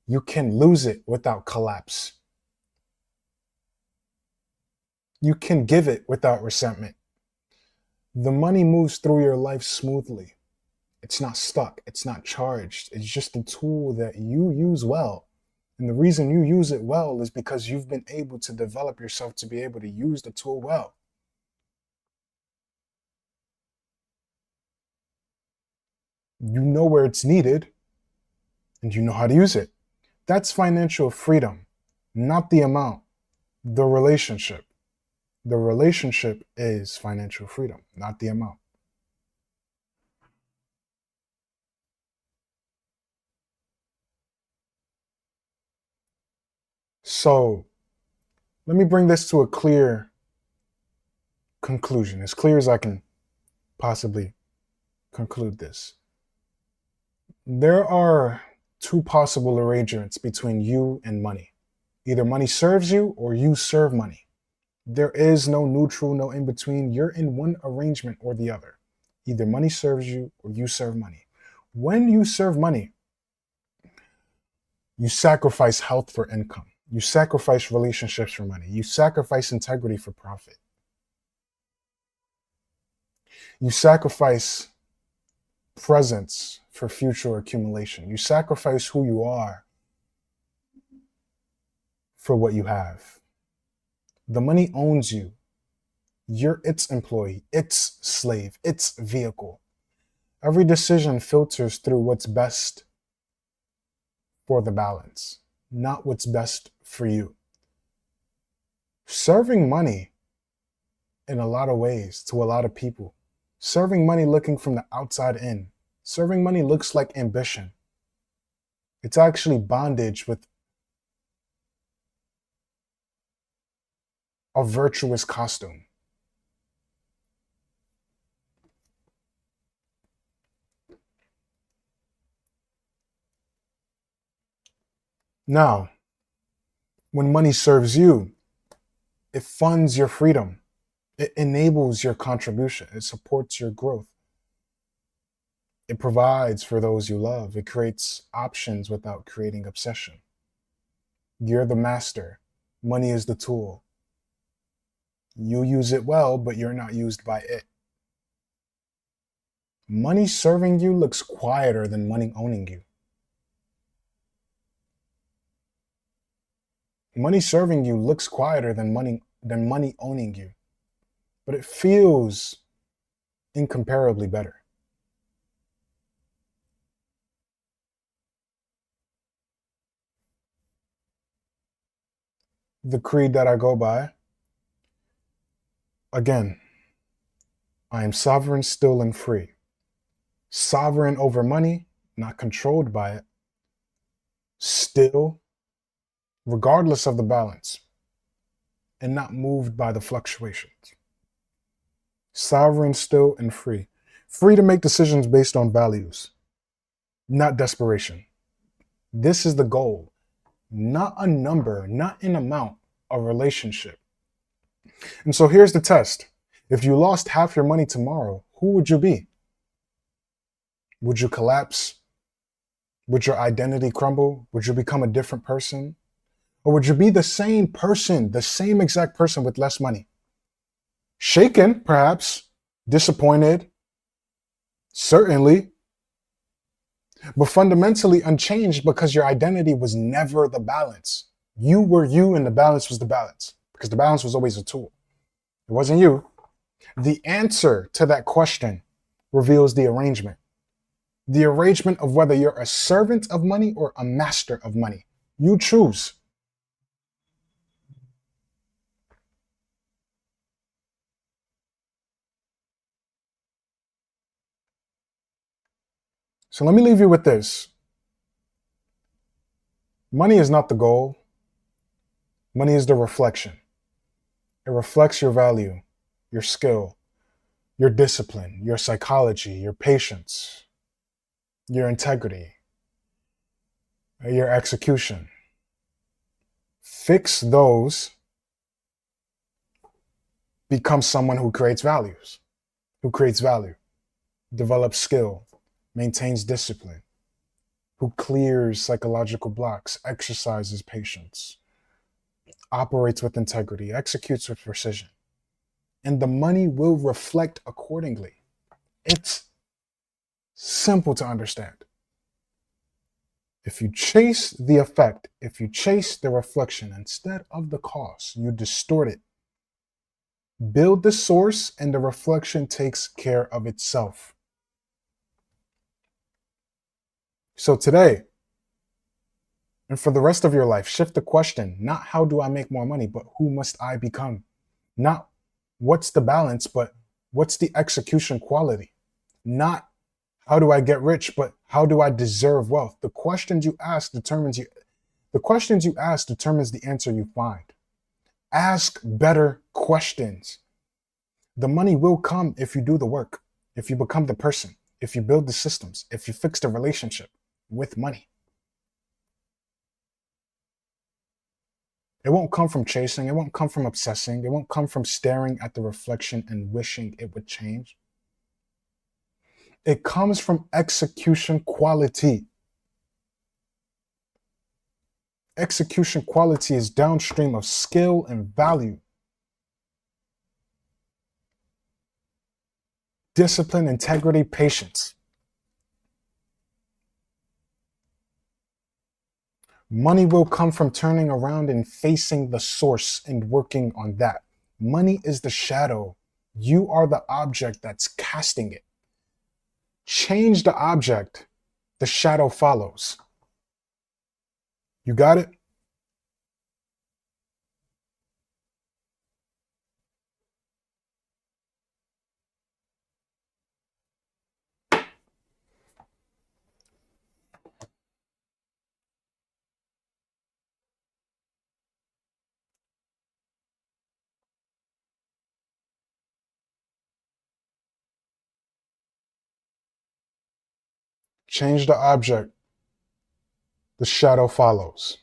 You can lose it without collapse. You can give it without resentment. The money moves through your life smoothly. It's not stuck. It's not charged. It's just a tool that you use well. And the reason you use it well is because you've been able to develop yourself to be able to use the tool well. You know where it's needed and you know how to use it. That's financial freedom, not the amount, the relationship. The relationship is financial freedom, not the amount. So let me bring this to a clear conclusion, as clear as I can possibly conclude this. There are two possible arrangements between you and money. Either money serves you or you serve money. There is no neutral, no in between. You're in one arrangement or the other. Either money serves you or you serve money. When you serve money, you sacrifice health for income. You sacrifice relationships for money. You sacrifice integrity for profit. You sacrifice presence for future accumulation. You sacrifice who you are for what you have. The money owns you. You're its employee, its slave, its vehicle. Every decision filters through what's best for the balance, not what's best for you. Serving money in a lot of ways to a lot of people. Serving money looking from the outside in. Serving money looks like ambition. It's actually bondage with a virtuous costume. Now, when money serves you, it funds your freedom. It enables your contribution. It supports your growth. It provides for those you love. It creates options without creating obsession. You're the master. Money is the tool. You use it well, but you're not used by it. Money serving you looks quieter than money owning you. Money serving you looks quieter than money owning you, but it feels incomparably better. The creed that I go by, again, I am sovereign, still, and free. Sovereign over money, not controlled by it. Still, regardless of the balance, and not moved by the fluctuations. Sovereign, still, and free. Free to make decisions based on values, not desperation. This is the goal, not a number, not an amount, a relationship. And so here's the test. If you lost half your money tomorrow, who would you be? Would you collapse? Would your identity crumble? Would you become a different person? Or would you be the same person, the same exact person with less money? Shaken, perhaps. Disappointed. Certainly. But fundamentally unchanged because your identity was never the balance. You were you and the balance was the balance because the balance was always a tool. It wasn't you. The answer to that question reveals the arrangement. The arrangement of whether you're a servant of money or a master of money. You choose. So let me leave you with this. Money is not the goal. Money is the reflection. It reflects your value, your skill, your discipline, your psychology, your patience, your integrity, your execution. Fix those, become someone who creates value, develops skill, maintains discipline, who clears psychological blocks, exercises patience, operates with integrity, executes with precision. And the money will reflect accordingly. It's simple to understand. If you chase the effect, if you chase the reflection instead of the cause, you distort it. Build the source and the reflection takes care of itself. So today, and for the rest of your life, shift the question, not how do I make more money, but who must I become? Not what's the balance, but what's the execution quality? Not how do I get rich, but how do I deserve wealth? The questions you ask determines the answer you find. Ask better questions. The money will come if you do the work, if you become the person, if you build the systems, if you fix the relationship with money. It won't come from chasing. It won't come from obsessing. It won't come from staring at the reflection and wishing it would change. It comes from execution quality. Execution quality is downstream of skill and value. Discipline, integrity, patience. Money will come from turning around and facing the source and working on that. Money is the shadow. You are the object that's casting it. Change the object, the shadow follows. You got it? Change the object, the shadow follows.